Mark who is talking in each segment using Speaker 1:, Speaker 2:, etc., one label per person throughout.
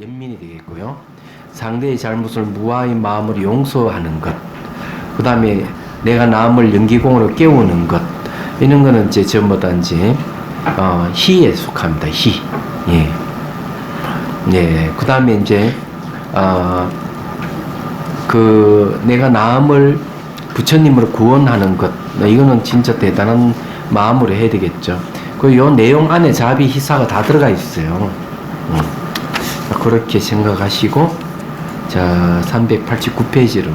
Speaker 1: 연민이 되겠고요. 상대의 잘못을 무아의 마음으로 용서하는 것. 그 다음에 내가 남을 연기공으로 깨우는 것. 이런 거는 이제 전부 다 이제, 희에 속합니다. 희. 예. 예. 그 다음에 이제, 내가 남을 부처님으로 구원하는 것. 이거는 진짜 대단한 마음으로 해야 되겠죠. 요 내용 안에 자비, 희사가 다 들어가 있어요. 그렇게 생각하시고, 자, 389페이지로.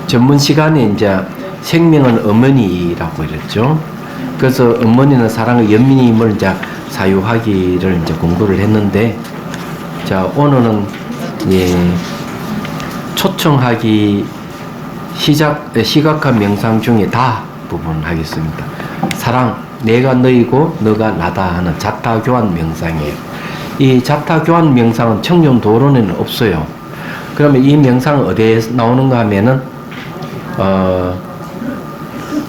Speaker 1: 전문 시간에 이제 생명은 어머니라고 이랬죠. 그래서 어머니는 사랑의 연민임을 이제 사유하기를 이제 공부를 했는데, 자, 오늘은, 예, 초청하기 시각화 명상 중에 다 부분 하겠습니다. 사랑, 내가 너이고 너가 나다 하는 자타교환 명상이에요. 이 자타교환 명상은 청룡도론에는 없어요. 그러면 이 명상은 어디에 나오는가 하면은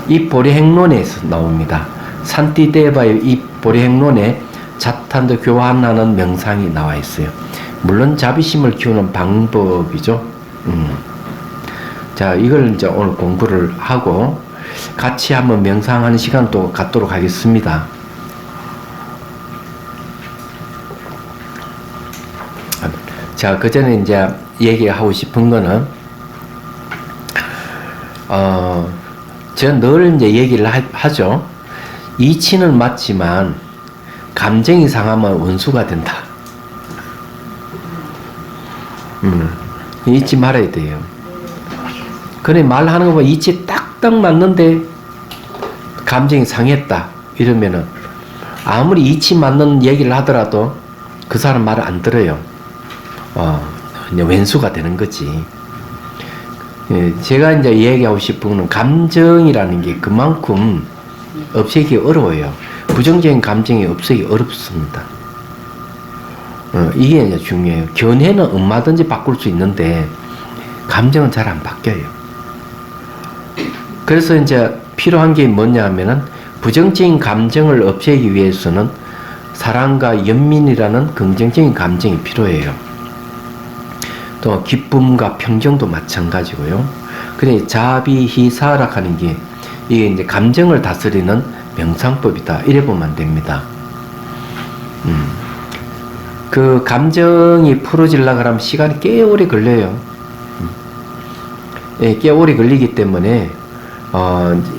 Speaker 1: 이 보리행론에서 나옵니다. 산티데바의 이 보리행론에 자탄도 교환하는 명상이 나와 있어요. 물론 자비심을 키우는 방법이죠. 자, 이걸 이제 오늘 공부를 하고 같이 한번 명상하는 시간도 갖도록 하겠습니다. 자, 그 전에 이제 얘기하고 싶은 거는, 제가 늘 이제 얘기를 하죠. 이치는 맞지만, 감정이 상하면 원수가 된다. 잊지 말아야 돼요. 그래, 말하는 거 보면 이치 딱딱 맞는데, 감정이 상했다. 이러면은, 아무리 이치 맞는 얘기를 하더라도, 그 사람 말을 안 들어요. 이제 왼수가 되는 거지. 예, 제가 이제 얘기하고 싶은 거는 감정이라는 게 그만큼 없애기 어려워요. 부정적인 감정이 없애기 어렵습니다. 이게 이제 중요해요. 견해는 얼마든지 바꿀 수 있는데, 감정은 잘 안 바뀌어요. 그래서 이제 필요한 게 뭐냐 하면은, 부정적인 감정을 없애기 위해서는 사랑과 연민이라는 긍정적인 감정이 필요해요. 또 기쁨과 평정도 마찬가지고요. 그래, 자비, 희사락 하는 게 이게 이제 감정을 다스리는 명상법이다. 이래 보면 됩니다. 그 감정이 풀어지려고 하면 시간이 꽤 오래 걸려요. 예, 꽤 오래 걸리기 때문에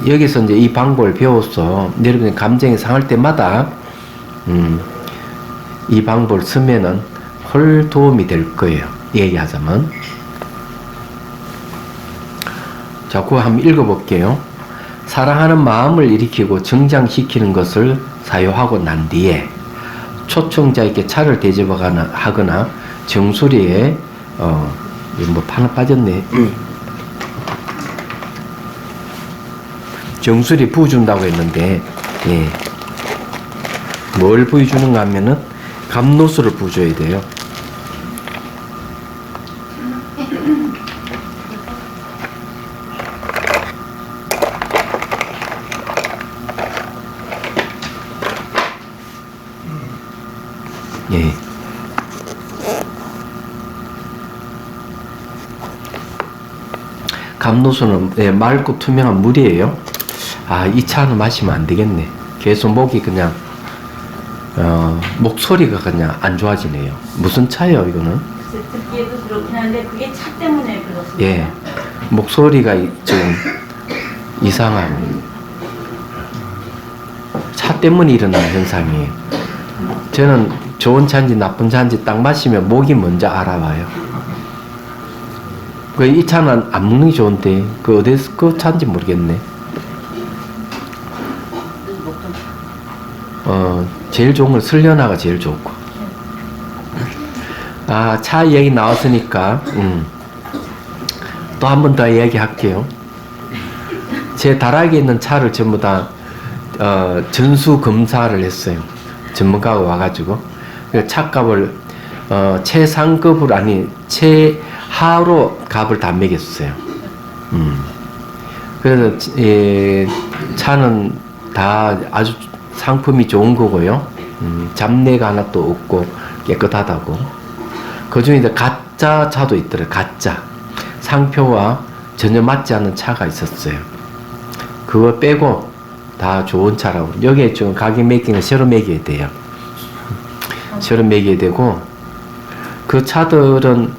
Speaker 1: 여기서 이제 이 방법을 배워서 여러분이 감정이 상할 때마다 이 방법을 쓰면은 헐 도움이 될 거예요. 얘기하자면. 자, 그거 한번 읽어볼게요. 사랑하는 마음을 일으키고 정장시키는 것을 사유하고 난 뒤에 초청자에게 차를 대접하거나 정수리에 뭐 하나 빠졌네. 정수리 부어준다고 했는데, 예, 뭘 부어주는가 하면은 감노수를 부어줘야 돼요. 예. 감노수는, 예, 맑고 투명한 물이에요. 아, 이 차는 마시면 안 되겠네. 계속 목이 그냥, 목소리가 그냥 안 좋아지네요. 무슨 차예요, 이거는?
Speaker 2: 듣기에도 그렇긴 한데, 그게 차 때문에 그렇습니다.
Speaker 1: 예. 목소리가 좀 이상한, 차 때문에 일어나는 현상이에요. 저는 좋은 차인지 나쁜 차인지 딱 마시면 목이 먼저 알아봐요. 이 차는 안 먹는 게 좋은데, 어디서 그 차인지 모르겠네. 제일 좋은 건 설련화가 제일 좋고. 아, 차 얘기 나왔으니까, 또 한 번 더 얘기할게요. 제 다락에 있는 차를 전부 다, 전수 검사를 했어요. 전문가가 와가지고. 차값을, 최상급으로, 아니, 최하로 값을 다 매겼어요. 그래서, 예, 차는 다 아주 상품이 좋은 거고요. 잡내가 하나도 없고 깨끗하다고. 그 중에 이제 가짜 차도 있더래요. 가짜. 상표와 전혀 맞지 않는 차가 있었어요. 그거 빼고 다 좋은 차라고. 여기에 좀 가격 매기는 새로 매겨야 돼요. 새로 매겨야 되고, 그 차들은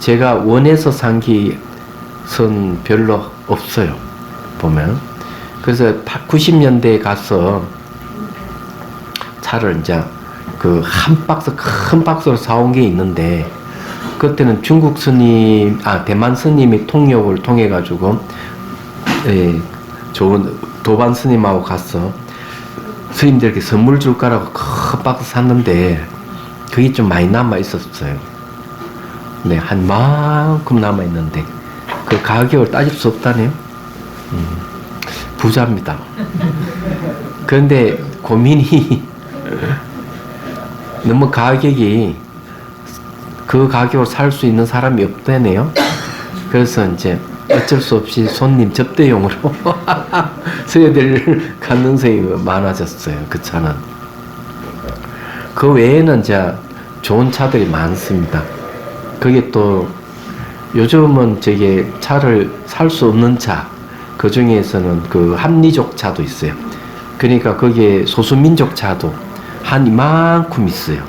Speaker 1: 제가 원해서 산 것은 별로 없어요. 보면. 그래서 90년대에 가서 차를 이제 그 한 박스, 큰 박스로 사온 게 있는데, 그때는 중국 스님, 대만 스님이 통역을 통해가지고, 예, 좋은 도반 스님하고 가서 스님들에게 선물 줄 거라고 큰 박스 샀는데, 그게 좀 많이 남아 있었어요. 네, 한 만큼 남아 있는데, 그 가격을 따질 수 없다네요. 부자입니다. 그런데 고민이 너무 가격이 그 가격으로 살 수 있는 사람이 없다네요. 그래서 이제 어쩔 수 없이 손님 접대용으로 써야 될 가능성이 많아졌어요. 그 차는. 그 외에는 이제 좋은 차들이 많습니다. 그게 또 요즘은 저게 차를 살 수 없는 차, 그 중에서는 그 한미족 차도 있어요. 그러니까 거기에 소수민족 차도 한 이만큼 있어요.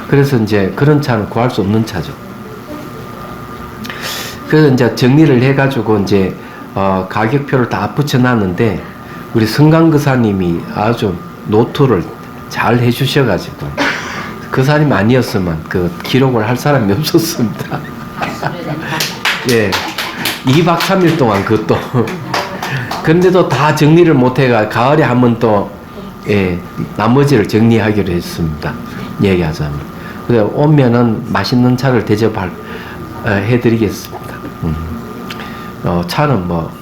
Speaker 1: 그래서 이제 그런 차는 구할 수 없는 차죠. 그래서 이제 정리를 해가지고 이제 가격표를 다 붙여놨는데, 우리 성강거사님이 아주 노트를 잘 해주셔가지고, 그 사람이 아니었으면 그 기록을 할 사람이 없었습니다. 예, 2박 3일 동안 그것도. 근데도 다 정리를 못해가 가을에 한번 또, 예, 나머지를 정리하기로 했습니다. 얘기하자면. 그래서 오면은 맛있는 차를 해드리겠습니다. 차는 뭐,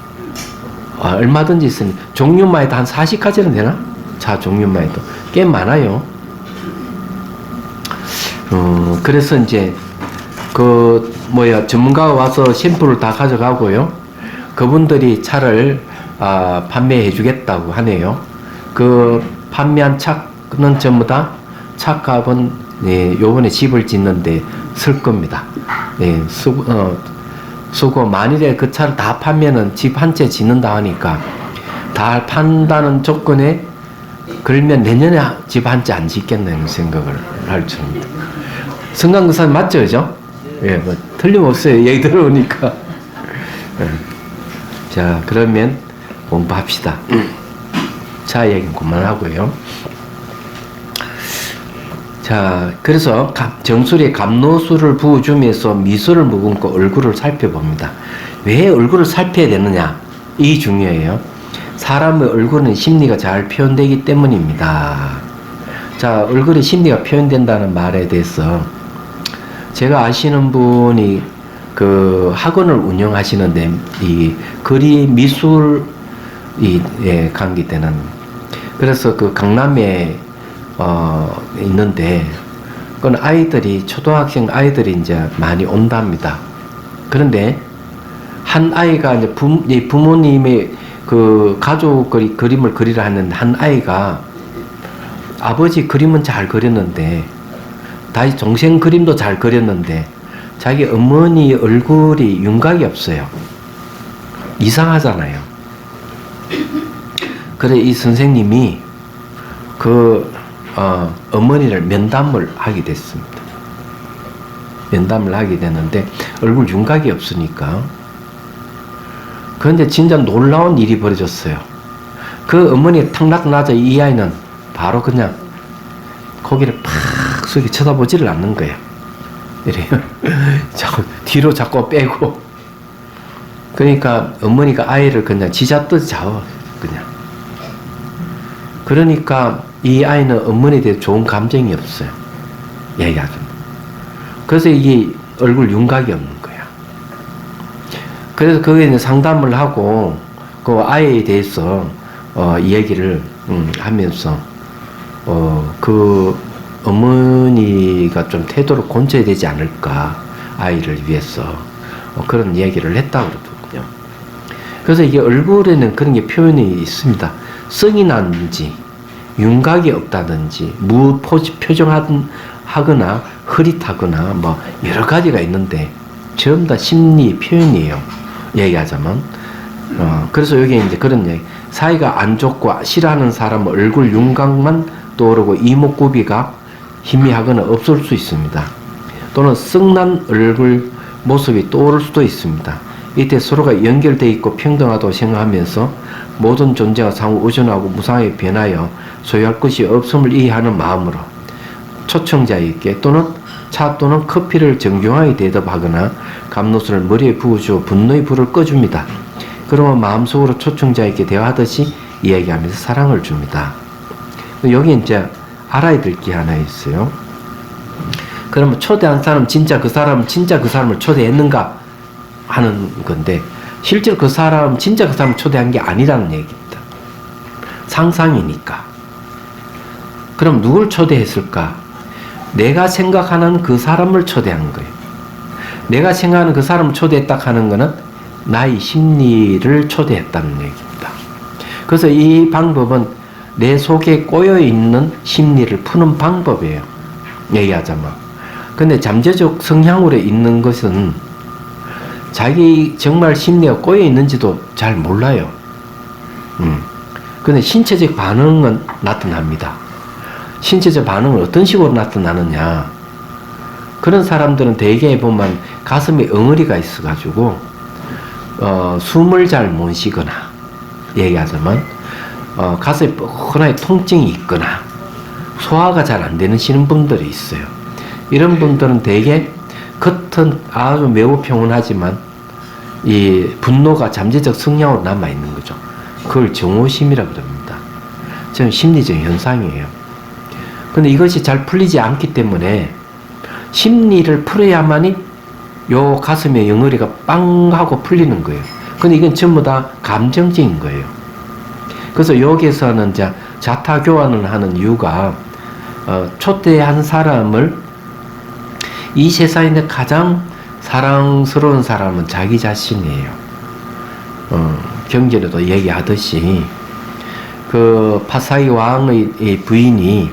Speaker 1: 얼마든지 있으니, 종류만 해도 한 40가지는 되나? 차 종류만 해도. 꽤 많아요. 그래서 이제, 전문가가 와서 샘플을 다 가져가고요. 그분들이 차를, 판매해 주겠다고 하네요. 그 판매한 차는 전부 다 차값은, 예, 요번에 집을 짓는데 쓸 겁니다. 예, 쓰고, 만일에 그 차를 다 파면은 집 한 채 짓는다 하니까, 다 판다는 조건에 그러면 내년에 집 한 채 안 짓겠다는 생각을 할 줄입니다. 성강거사님 맞죠, 그죠? 예, 뭐 틀림없어요. 얘기 들어오니까. 예. 자, 그러면 공부합시다. 차 얘기는 그만하고요. 자, 그래서 정수리에 감로수를 부어주면서 미소를 머금고 얼굴을 살펴봅니다. 왜 얼굴을 살펴야 되느냐? 이 중요해요. 사람의 얼굴은 심리가 잘 표현되기 때문입니다. 자, 얼굴에 심리가 표현된다는 말에 대해서 제가 아시는 분이 그 학원을 운영하시는데, 이 그림 미술 예, 관계되는, 그래서 그 강남에 있는데, 그건 아이들이, 초등학생 아이들이 이제 많이 온답니다. 그런데 한 아이가 이제 부모님의 그 가족이 그림을 그리라 했는데, 한 아이가 아버지 그림은 잘 그렸는데, 다시 동생 그림도 잘 그렸는데, 자기 어머니 얼굴이 윤곽이 없어요. 이상하잖아요. 그래, 이 선생님이 어머니를 면담을 하게 됐습니다. 면담을 하게 됐는데, 얼굴 윤곽이 없으니까. 그런데 진짜 놀라운 일이 벌어졌어요. 그 어머니가 탁 나타나자 이 아이는 바로 그냥 고개를 팍 숙여 쳐다보지를 않는 거예요. 이래요. 뒤로 자꾸 빼고. 그러니까 어머니가 아이를 그냥 지잡듯이 잡아, 그냥. 그러니까 이 아이는 어머니에 대해 좋은 감정이 없어요. 얘기하죠. 그래서 이게 얼굴 윤곽이 없는 거야. 그래서 거기에 이제 상담을 하고, 그 아이에 대해서, 이야기를, 하면서, 그 어머니가 좀 태도를 고쳐야 되지 않을까, 아이를 위해서. 그런 이야기를 했다고 그러거든요. 그래서 이게 얼굴에는 그런 게 표현이 있습니다. 성이 났는지, 윤곽이 없다든지 무표정하거나 흐릿하거나 뭐 여러 가지가 있는데 전부 다 심리 표현이에요. 얘기하자면. 그래서 여기 이제 그런 얘기. 사이가 안 좋고 싫어하는 사람은 얼굴 윤곽만 떠오르고 이목구비가 희미하거나 없을 수 있습니다. 또는 썩난 얼굴 모습이 떠오를 수도 있습니다. 이때 서로가 연결되어 있고 평등하다고 생각하면서 모든 존재가 상호 의존하고 무상하게 변하여 소유할 것이 없음을 이해하는 마음으로 초청자에게 또는 차 또는 커피를 정중하게 대접하거나 감로수를 머리에 부어주어 분노의 불을 꺼줍니다. 그러면 마음속으로 초청자에게 대화하듯이 이야기하면서 사랑을 줍니다. 여기 이제 알아야 될 게 하나 있어요. 그러면 초대한 사람 진짜 그 사람을 초대했는가 하는 건데, 실제로 그 사람 진짜 그 사람을 초대한 게 아니라는 얘기입니다. 상상이니까. 그럼 누굴 초대했을까? 내가 생각하는 그 사람을 초대한 거예요. 내가 생각하는 그 사람을 초대했다 하는 거는 나의 심리를 초대했다는 얘기입니다. 그래서 이 방법은 내 속에 꼬여있는 심리를 푸는 방법이에요. 얘기하자면. 근데 잠재적 성향으로 있는 것은 자기 정말 심리가 꼬여있는지도 잘 몰라요. 근데 신체적 반응은 나타납니다. 신체적 반응은 어떤 식으로 나타나느냐. 그런 사람들은 대개 보면 가슴에 엉어리가 있어가지고 숨을 잘 못 쉬거나, 얘기하자면 가슴에 뻐근하게 통증이 있거나 소화가 잘 안 되시는 분들이 있어요. 이런 분들은 대개 겉은 아주 매우 평온하지만 이 분노가 잠재적 성향으로 남아있는 거죠. 그걸 정오심이라고 그럽니다. 저는 심리적 현상이에요. 근데 이것이 잘 풀리지 않기 때문에 심리를 풀어야만이 요 가슴의 영어리가 빵 하고 풀리는 거예요. 근데 이건 전부 다 감정적인 거예요. 그래서 여기서는 이제 자타 교환을 하는 이유가 초대한 사람을 이 세상에 가장 사랑스러운 사람은 자기 자신이에요. 경전에도 얘기하듯이 그 파사이 왕의 부인이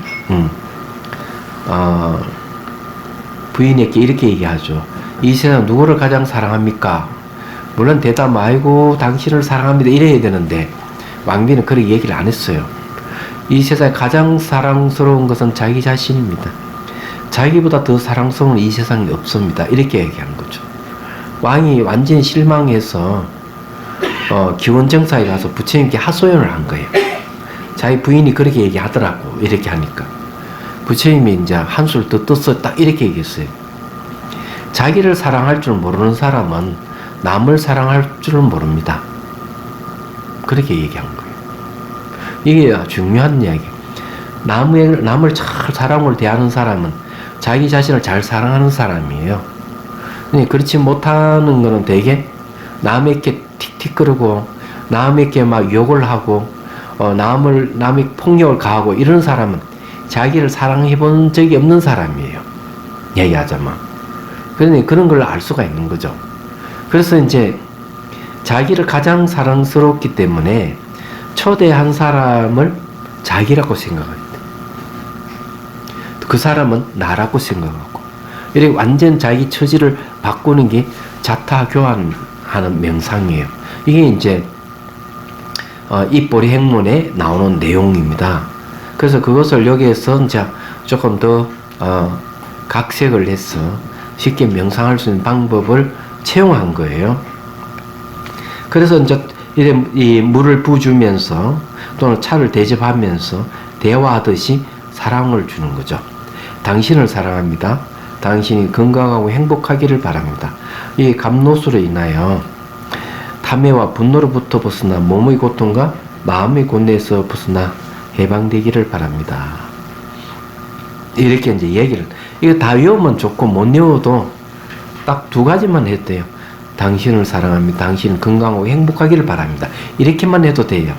Speaker 1: 부인에게 이렇게 얘기하죠. 이 세상 누구를 가장 사랑합니까? 물론 대답 아이고 당신을 사랑합니다 이래야 되는데 왕비는 그렇게 얘기를 안 했어요. 이 세상에 가장 사랑스러운 것은 자기 자신입니다. 자기보다 더 사랑스러운 이 세상에 없습니다. 이렇게 얘기하는 거죠. 왕이 완전히 실망해서 기원정사에 가서 부처님께 하소연을 한 거예요. 자기 부인이 그렇게 얘기하더라고. 이렇게 하니까 부처님이 이제 한술 더 떠서 딱 이렇게 얘기했어요. 자기를 사랑할 줄 모르는 사람은 남을 사랑할 줄은 모릅니다. 그렇게 얘기한 거예요. 이게 중요한 이야기. 남을 잘 사랑으로 대하는 사람은 자기 자신을 잘 사랑하는 사람이에요. 그렇지 못하는 거는 대개 남에게 틱틱거리고 남에게 막 욕을 하고 남의 폭력을 가하고 이런 사람은 자기를 사랑해 본 적이 없는 사람이에요. 얘기하자면. 그러니 그런 걸 알 수가 있는 거죠. 그래서 이제 자기를 가장 사랑스럽기 때문에 초대한 사람을 자기라고 생각합니다. 그 사람은 나라고 생각하고, 이렇게 완전 자기 처지를 바꾸는 게 자타 교환하는 명상이에요. 이게 이제 이 보리 행문에 나오는 내용입니다. 그래서 그것을 여기에서 이제 조금 더 각색을 해서 쉽게 명상할 수 있는 방법을 채용한 거예요. 그래서 이제 이 물을 부어주면서 또는 차를 대접하면서 대화하듯이 사랑을 주는 거죠. 당신을 사랑합니다. 당신이 건강하고 행복하기를 바랍니다. 이 감노수로 인하여 탐해와 분노로부터 벗어나 몸의 고통과 마음의 곤내에서 벗어나 해방되기를 바랍니다. 이렇게 이제 얘기를, 이거 다 외우면 좋고 못 외워도 딱 두 가지만 해도 돼요. 당신을 사랑합니다. 당신은 건강하고 행복하기를 바랍니다. 이렇게만 해도 돼요.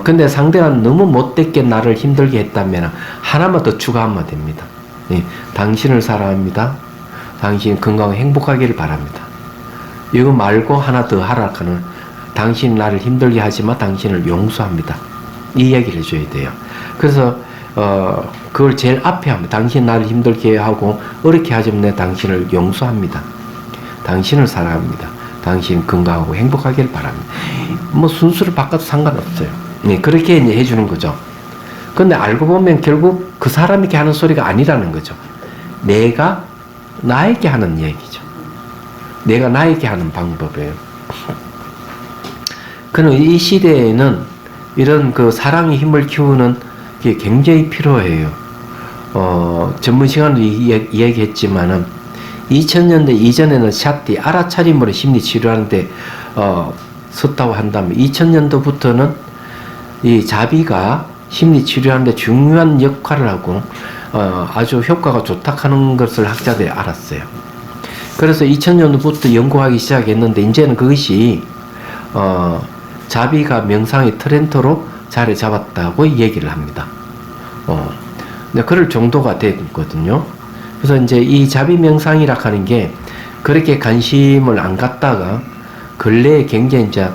Speaker 1: 근데 상대가 너무 못됐게 나를 힘들게 했다면 하나만 더 추가하면 됩니다. 예, 당신을 사랑합니다. 당신 건강하고 행복하기를 바랍니다. 이거 말고 하나 더 하라 하는, 당신 나를 힘들게 하지만 당신을 용서합니다. 이 얘기를 해줘야 돼요. 그래서 그걸 제일 앞에 하면 당신 나를 힘들게 하고 어렵게 하지만 내가 당신을 용서합니다. 당신을 사랑합니다. 당신 건강하고 행복하길 바랍니다. 뭐 순수를 바꿔도 상관없어요. 네, 그렇게 이제 해주는 거죠. 근데 알고 보면 결국 그 사람에게 하는 소리가 아니라는 거죠. 내가 나에게 하는 얘기죠. 내가 나에게 하는 방법이에요. 그는 이 시대에는 이런 그 사랑의 힘을 키우는 게 굉장히 필요해요. 전문 시간도 이야기했지만은 2000년대 이전에는 샤티 알아차림으로 심리 치료하는데 썼다고 한다면 2000년도부터는 이 자비가 심리 치료하는데 중요한 역할을 하고 아주 효과가 좋다 하는 것을 학자들이 알았어요. 그래서 2000년도부터 연구하기 시작했는데 이제는 그것이 자비가 명상의 트렌드로 자리 잡았다고 얘기를 합니다. 근데 그럴 정도가 됐거든요. 그래서 이제 이 자비 명상이라 하는 게 그렇게 관심을 안 갖다가 근래에 굉장히 이제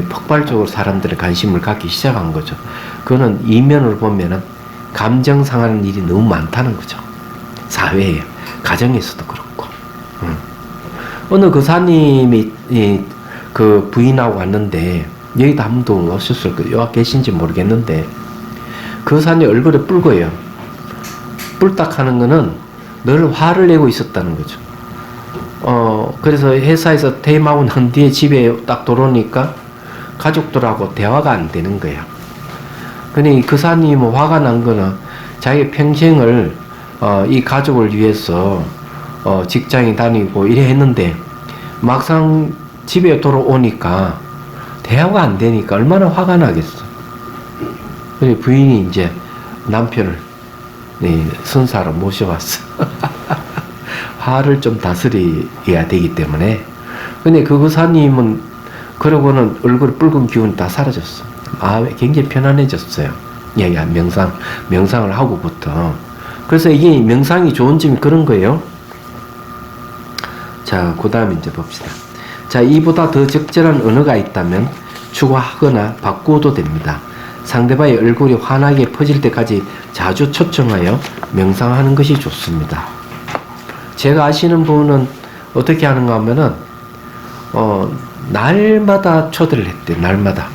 Speaker 1: 폭발적으로 사람들의 관심을 갖기 시작한 거죠. 그거는 이면으로 보면은 감정 상하는 일이 너무 많다는 거죠. 사회에, 가정에서도 그렇고. 어느 교사님이 그 부인하고 왔는데 여기도 한 분도 오셨을 거예요. 여기 계신지 모르겠는데 그 교사님 얼굴에 붉어요. 뿔딱 하는 거는 늘 화를 내고 있었다는 거죠. 그래서 회사에서 퇴임하고 난 뒤에 집에 딱 들어오니까 가족들하고 대화가 안 되는 거야. 근데 그 교사님은 화가 난 거는 자기 평생을 이 가족을 위해서 직장에 다니고 이래 했는데 막상 집에 돌아오니까 대화가 안 되니까 얼마나 화가 나겠어. 그래서 부인이 이제 남편을 선사로 모셔왔어. 화를 좀 다스려야 되기 때문에. 근데 그 교사님은 그러고는 얼굴에 붉은 기운이 다 사라졌어. 마음이 굉장히 편안해졌어요. 명상을 하고부터. 그래서 이게 명상이 좋은 점이 그런 거예요. 자, 그 다음에 이제 봅시다. 자, 이보다 더 적절한 언어가 있다면 추가하거나 바꾸어도 됩니다. 상대방의 얼굴이 환하게 퍼질 때까지 자주 초청하여 명상하는 것이 좋습니다. 제가 아시는 분은 어떻게 하는가 하면은 날마다 초대를 했대. 날마다.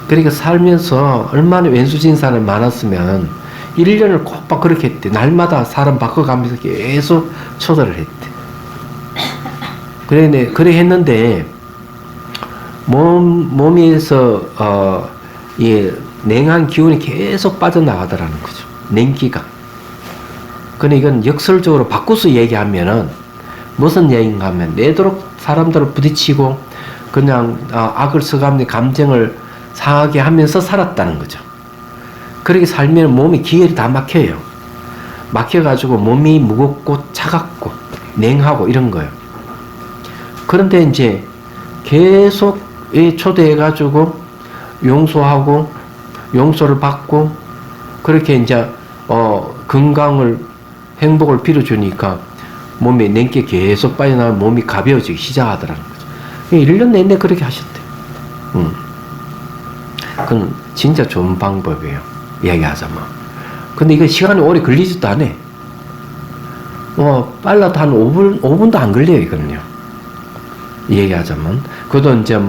Speaker 1: 그러니까 살면서 얼마나 왼수진산을 많았으면 1년을 꼭 그렇게 했대. 날마다 사람 바꿔가면서 계속 초대를 했대. 그래 했는데 몸에서 냉한 기운이 계속 빠져나가더라는 거죠. 냉기가. 근데 이건 역설적으로 바꿔서 얘기하면은 무슨 얘기인가 하면 내도록 사람들을 부딪히고 그냥 악을 써가면서 감정을 상하게 하면서 살았다는 거죠. 그렇게 살면 몸이 기혈이 다 막혀요. 막혀가지고 몸이 무겁고 차갑고 냉하고 이런 거예요. 그런데 이제 계속 초대해가지고 용서하고 용서를 받고 그렇게 이제 건강을 행복을 빌어주니까 몸에 냉기 계속 빠져나가면 몸이 가벼워지기 시작하더라는 거죠. 1년 내내 그렇게 하셨대요. 그건 진짜 좋은 방법이에요. 이야기하자면. 근데 이거 시간이 오래 걸리지도 않아. 빨라도 한 5분도 안 걸려요, 이거는요. 얘기하자면. 그것도 이제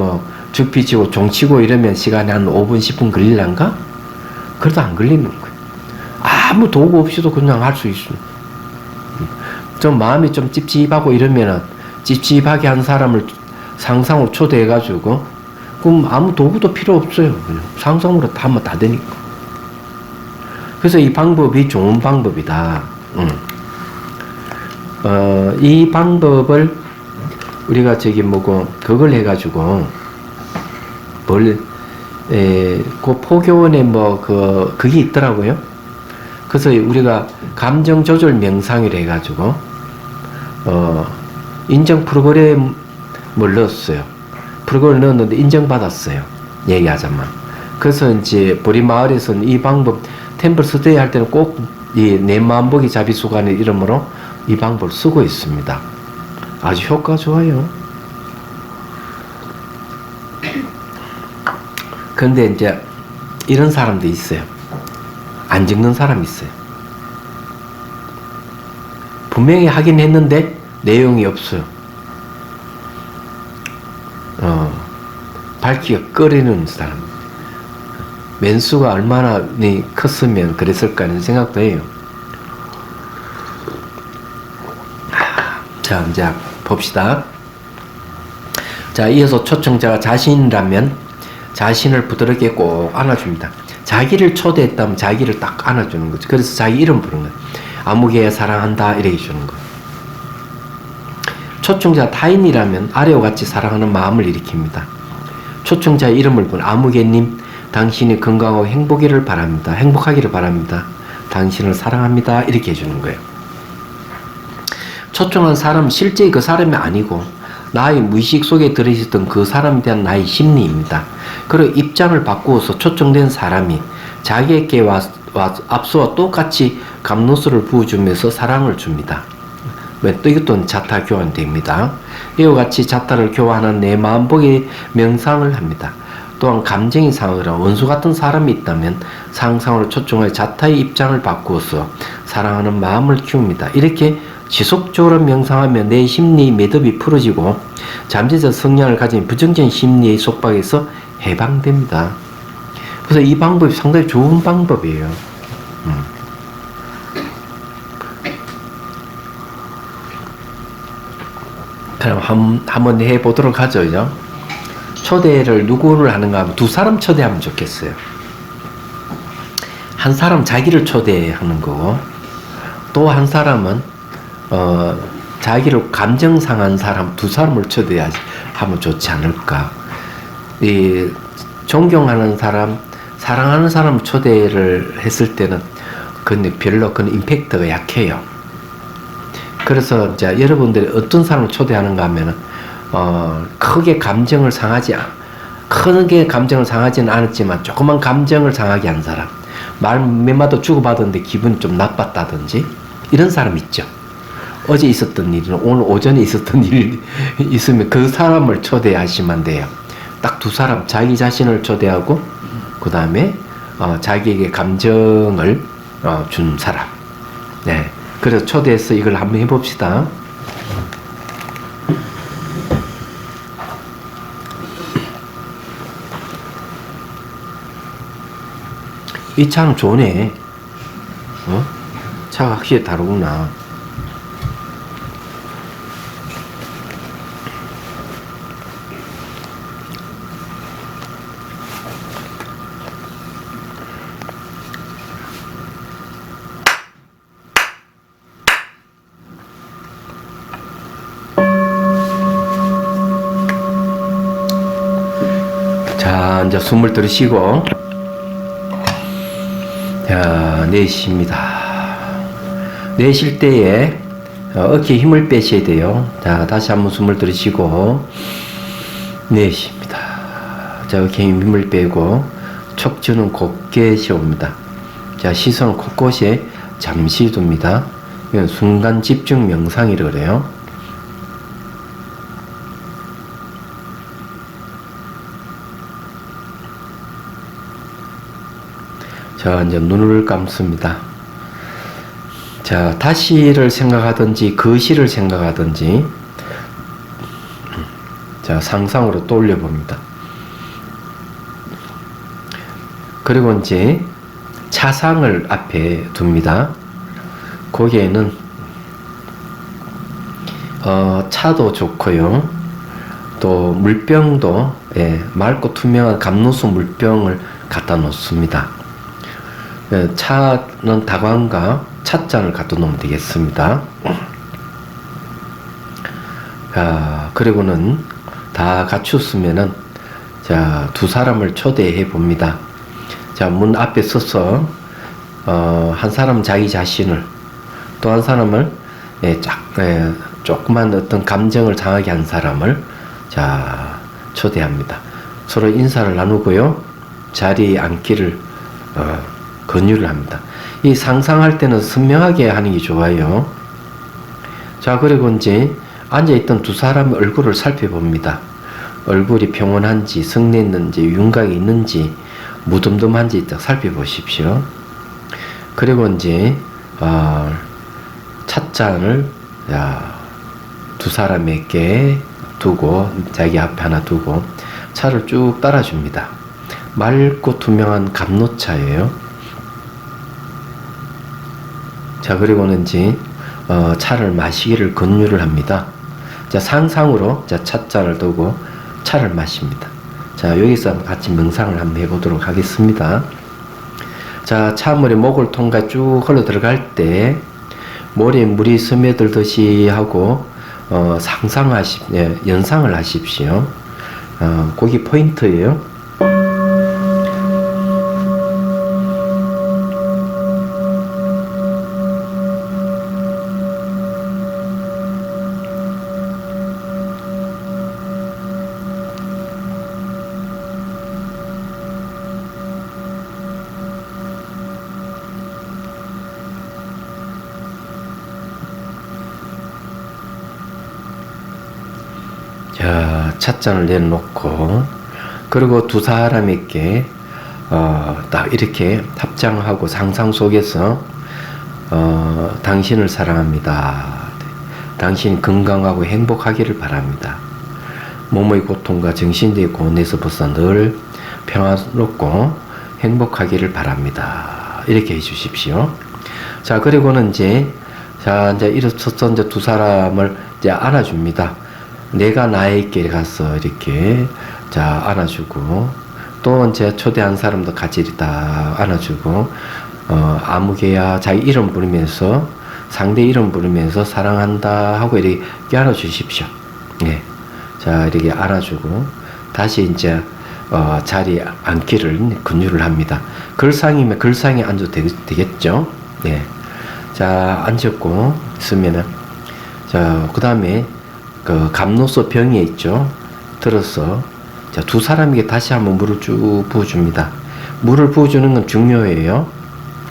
Speaker 1: 죽비 치고 종 치고 이러면 시간이 한 5분, 10분 걸릴란가? 그래도 안 걸리는 거예요. 아무 도구 없이도 그냥 할 수 있어요. 좀 마음이 좀 찝찝하고 이러면은 찝찝하게 한 사람을 상상으로 초대해가지고 그럼 아무 도구도 필요 없어요. 그냥 상상으로 다 하면 다 되니까. 그래서 이 방법이 좋은 방법이다. 이 방법을 우리가 그걸 해가지고 그 포교원에 그게 있더라고요. 그래서 우리가 감정 조절 명상을 해가지고 인정 프로그램을 넣었어요. 프로그램을 넣었는데 인정받았어요. 얘기하자면. 그래서 이제 우리 마을에서는 이 방법 템플 스테이 할 때는 꼭 이 내 마음 보기 자비수관의 이름으로 이 방법을 쓰고 있습니다. 아주 효과 좋아요. 근데 이제 이런 사람도 있어요. 안 적는 사람이 있어요. 분명히 하긴 했는데 내용이 없어요. 밝기가 꺼리는 사람. 맨수가 얼마나 컸으면 그랬을까 하는 생각도 해요. 자, 이제 봅시다. 자, 이어서 초청자가 자신이라면 자신을 부드럽게 꼭 안아줍니다. 자기를 초대했다면 자기를 딱 안아주는 거죠. 그래서 자기 이름 부르는 거예요. 아무개야 사랑한다 이렇게 주는 거. 초청자 타인이라면 아래와 같이 사랑하는 마음을 일으킵니다. 초청자의 이름을 부르는 아무개님, 당신이 건강하고 행복하기를 바랍니다. 행복하기를 바랍니다. 당신을 사랑합니다. 이렇게 해주는 거예요. 초청한 사람 실제 그 사람이 아니고 나의 무의식 속에 들어있었던 그 사람에 대한 나의 심리입니다. 그리고 입장을 바꾸어서 초청된 사람이 자기에게 앞서와 똑같이 감로수를 부어주면서 사랑을 줍니다. 또 이것도 자타 교환됩니다. 이와 같이 자타를 교환한 내 마음보기 명상을 합니다. 또한 감정이 상하거나 원수 같은 사람이 있다면 상상으로 초청하여 자타의 입장을 바꾸어서 사랑하는 마음을 키웁니다. 이렇게 지속적으로 명상하면 내 심리 매듭이 풀어지고 잠재적 성향을 가진 부정적인 심리의 속박에서 해방됩니다. 그래서 이 방법이 상당히 좋은 방법이에요. 그럼 한번 해보도록 하죠. 그죠? 초대를 누구를 하는가 하면 두 사람 초대하면 좋겠어요. 한 사람 자기를 초대하는 거고 또 한 사람은 자기로 감정 상한 사람 두 사람을 초대하면 좋지 않을까. 이 존경하는 사람, 사랑하는 사람 초대를 했을 때는 근데 별로 그 임팩트가 약해요. 그래서 이제 여러분들이 어떤 사람을 초대하는가 하면은 크게 감정을 상하지는 않았지만 조그만 감정을 상하게 한 사람, 말 몇 마디 주고받았는데 기분이 좀 나빴다든지 이런 사람 있죠. 어제 있었던 일이나 오늘 오전에 있었던 일이 있으면 그 사람을 초대하시면 돼요. 딱 두 사람, 자기 자신을 초대하고 그 다음에 자기에게 감정을 준 사람. 네. 그래서 초대해서 이걸 한번 해봅시다. 이 차는 좋네. 차가 확실히 다르구나. 자, 이제 숨을 들이쉬고, 자, 내쉽니다. 내쉴 때에 어깨에 힘을 빼셔야 돼요. 자, 다시 한번 숨을 들이쉬고, 내쉽니다. 자, 어깨에 힘을 빼고, 척추는 곧게 세웁니다. 자, 시선을 곳곳에 잠시 둡니다. 이건 순간 집중 명상이라고 그래요. 자, 이제 눈을 감습니다. 자, 다시를 생각하든지 거시를 생각하든지 자, 상상으로 떠올려 봅니다. 그리고 이제 차상을 앞에 둡니다. 거기에는 차도 좋고요. 또 물병도 맑고 투명한 감로수 물병을 갖다 놓습니다. 차는 다광과 찻잔을 갖다 놓으면 되겠습니다. 자, 그리고는 다 갖추었으면은 자, 두 사람을 초대해 봅니다. 자, 문 앞에 서서 한 사람은 자기 자신을, 또 한 사람을 조그만 어떤 감정을 상하게 한 사람을 자, 초대합니다. 서로 인사를 나누고요. 자리에 앉기를 권유를 합니다. 이 상상할 때는 선명하게 하는 게 좋아요. 자, 그리고 이제 앉아있던 두 사람의 얼굴을 살펴봅니다. 얼굴이 평온한지, 성내있는지, 윤곽이 있는지, 무덤덤한지 딱 살펴보십시오. 그리고 이제 찻잔을 두 사람에게 두고 자기 앞에 하나 두고 차를 쭉 따라줍니다. 맑고 투명한 감로차예요. 자, 그리고는 이제 차를 마시기를 권유를 합니다. 자, 상상으로 자, 찻잔을 두고 차를 마십니다. 자, 여기서 같이 명상을 한번 해보도록 하겠습니다. 자, 차물이 목을 통과 쭉 흘러 들어갈 때 머리에 물이 스며들듯이 하고 연상을 하십시오. 거기 포인트예요. 자, 찻잔을 내놓고 그리고 두 사람에게 딱 이렇게 합장하고 상상 속에서 당신을 사랑합니다. 당신이 건강하고 행복하기를 바랍니다. 몸의 고통과 정신적인 고뇌에서 벗어 늘 평화롭고 행복하기를 바랍니다. 이렇게 해주십시오. 자, 그리고는 이제 일어서서 이제 두 사람을 이제 안아줍니다. 내가 나에게 가서 이렇게 안아주고 또 이제 초대한 사람도 같이 딱 안아주고 아무개야 자기 이름 부르면서 상대 이름 부르면서 사랑한다 하고 이렇게 안아주십시오. 네. 자, 이렇게 안아주고 다시 이제 자리에 앉기를 권유를 합니다. 글상이면 글상에 앉아도 되겠죠. 네. 자, 앉았고 있으면은 자, 그 다음에 그 감로소 병에 있죠. 들어서 자, 두 사람에게 다시 한번 물을 쭉 부어줍니다. 물을 부어주는 건 중요해요.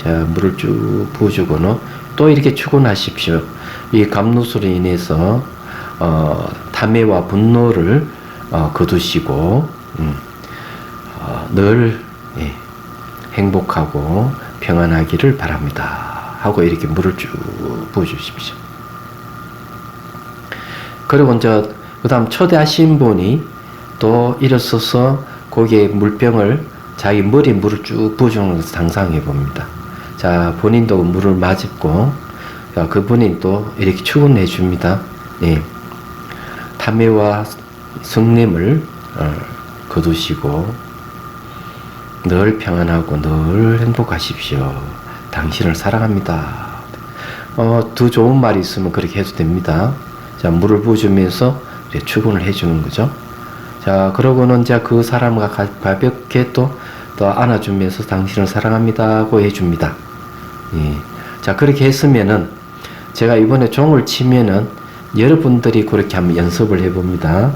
Speaker 1: 자, 물을 쭉 부어주고는 또 이렇게 축원하십시오. 이 감로소로 인해서 탐욕과 분노를 거두시고 늘 행복하고 평안하기를 바랍니다. 하고 이렇게 물을 쭉 부어주십시오. 그리고 이제 그 다음 초대하신 분이 또 일어서서 거기에 물병을 자기 머리에 물을 쭉 부어주는 것을 상상해 봅니다. 자, 본인도 물을 맞고 그분이 또 이렇게 축원해 줍니다. 예. 탐욕과 성냄을 거두시고 늘 평안하고 늘 행복하십시오. 당신을 사랑합니다. 더 좋은 말이 있으면 그렇게 해도 됩니다. 자, 물을 부어주면서 축원을 해주는 거죠. 자, 그러고는 이제 그 사람과 가볍게 또 안아주면서 당신을 사랑합니다 하고 해줍니다. 예. 자, 그렇게 했으면은 제가 이번에 종을 치면은 여러분들이 그렇게 한번 연습을 해봅니다.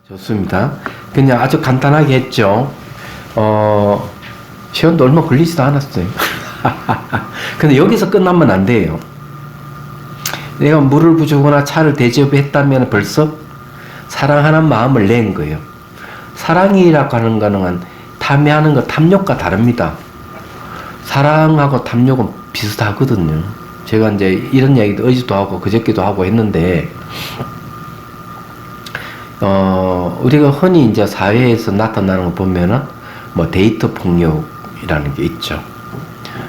Speaker 1: 좋습니다. 그냥 아주 간단하게 했죠. 시간도 얼마 걸리지도 않았어요. 근데 여기서 끝나면 안 돼요. 내가 물을 부주거나 차를 대접했다면 벌써 사랑하는 마음을 낸 거예요. 사랑이라고 하는 거는 탐해하는 거 탐욕과 다릅니다. 사랑하고 탐욕은 비슷하거든요. 제가 이제 이런 얘기도 어제도 하고 그저께도 하고 했는데, 우리가 흔히 이제 사회에서 나타나는 거 보면은 뭐 데이트 폭력이라는 게 있죠.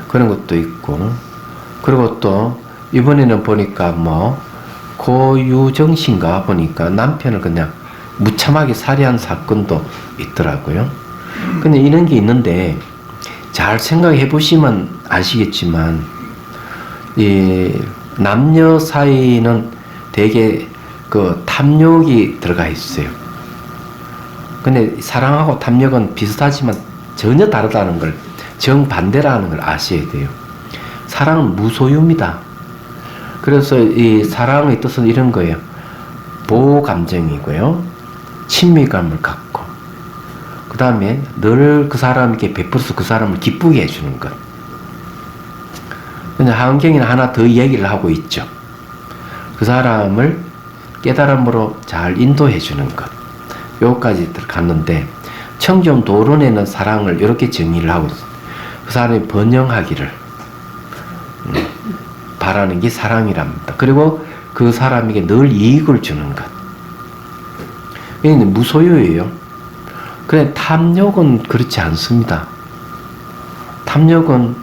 Speaker 1: 그런 것도 있고, 그리고 또 이번에는 보니까 뭐 고유정 씨인가 보니까 남편을 그냥 무참하게 살해한 사건도 있더라고요. 근데 이런 게 있는데 잘 생각해 보시면 아시겠지만 이 남녀 사이는 되게 그 탐욕이 들어가 있어요. 근데 사랑하고 탐욕은 비슷하지만 전혀 다르다는 걸 정반대라는 걸 아셔야 돼요. 사랑은 무소유입니다. 그래서 이 사랑의 뜻은 이런 거예요. 보호 감정이고요. 친밀감을 갖고, 그 다음에 늘 그 사람에게 베풀어서 그 사람을 기쁘게 해주는 것. 근데 하은경이는 하나 더 얘기를 하고 있죠. 그 사람을 깨달음으로 잘 인도해 주는 것. 요까지 들어갔는데, 청정 도론에는 사랑을 이렇게 정의를 하고 있어요. 그 사람이 번영하기를 바라는 게 사랑이랍니다. 그리고 그 사람에게 늘 이익을 주는 것. 이게 무소유예요. 그런데 탐욕은 그렇지 않습니다. 탐욕은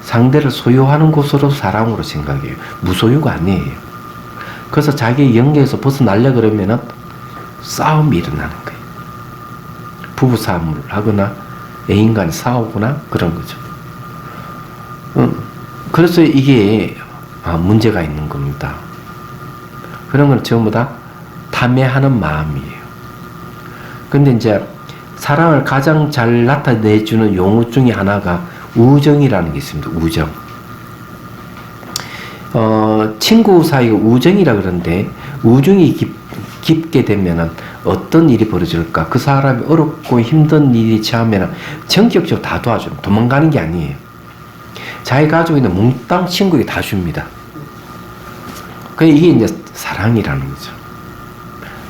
Speaker 1: 상대를 소유하는 것으로 사랑으로 생각해요. 무소유가 아니에요. 그래서 자기 영역에서 벗어나려 그러면은 싸움이 일어나는 거예요. 부부싸움을 하거나 애인간이 싸우거나 그런 거죠. 그래서 이게 문제가 있는 겁니다. 그런 건 전부 다 탐해하는 마음이에요. 근데 이제 사랑을 가장 잘 나타내주는 용어 중에 하나가 우정이라는 게 있습니다. 우정. 친구 사이가 우정이라 그러는데, 우정이 깊게 되면은 어떤 일이 벌어질까? 그 사람이 어렵고 힘든 일이 처하면은 전격적으로 다 도와줘요. 도망가는 게 아니에요. 자기 가지고 있는 몽땅 친구에게 다 줍니다. 이게 이제 사랑이라는 거죠.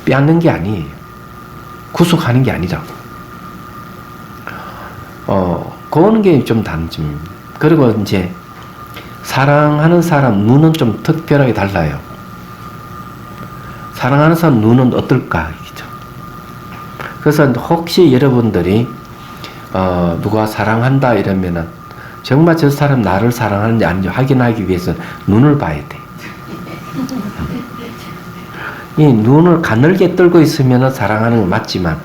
Speaker 1: 빼앗는 게 아니에요. 구속하는 게 아니라고. 그런 게 좀 단점입니다. 그리고 이제 사랑하는 사람 눈은 좀 특별하게 달라요. 사랑하는 사람 눈은 어떨까? 이죠. 그래서 혹시 여러분들이 누가 사랑한다 이러면은 정말 저 사람 나를 사랑하는지 아닌지 확인하기 위해서 눈을 봐야 돼. 이 눈을 가늘게 떨고 있으면 사랑하는 건 맞지만,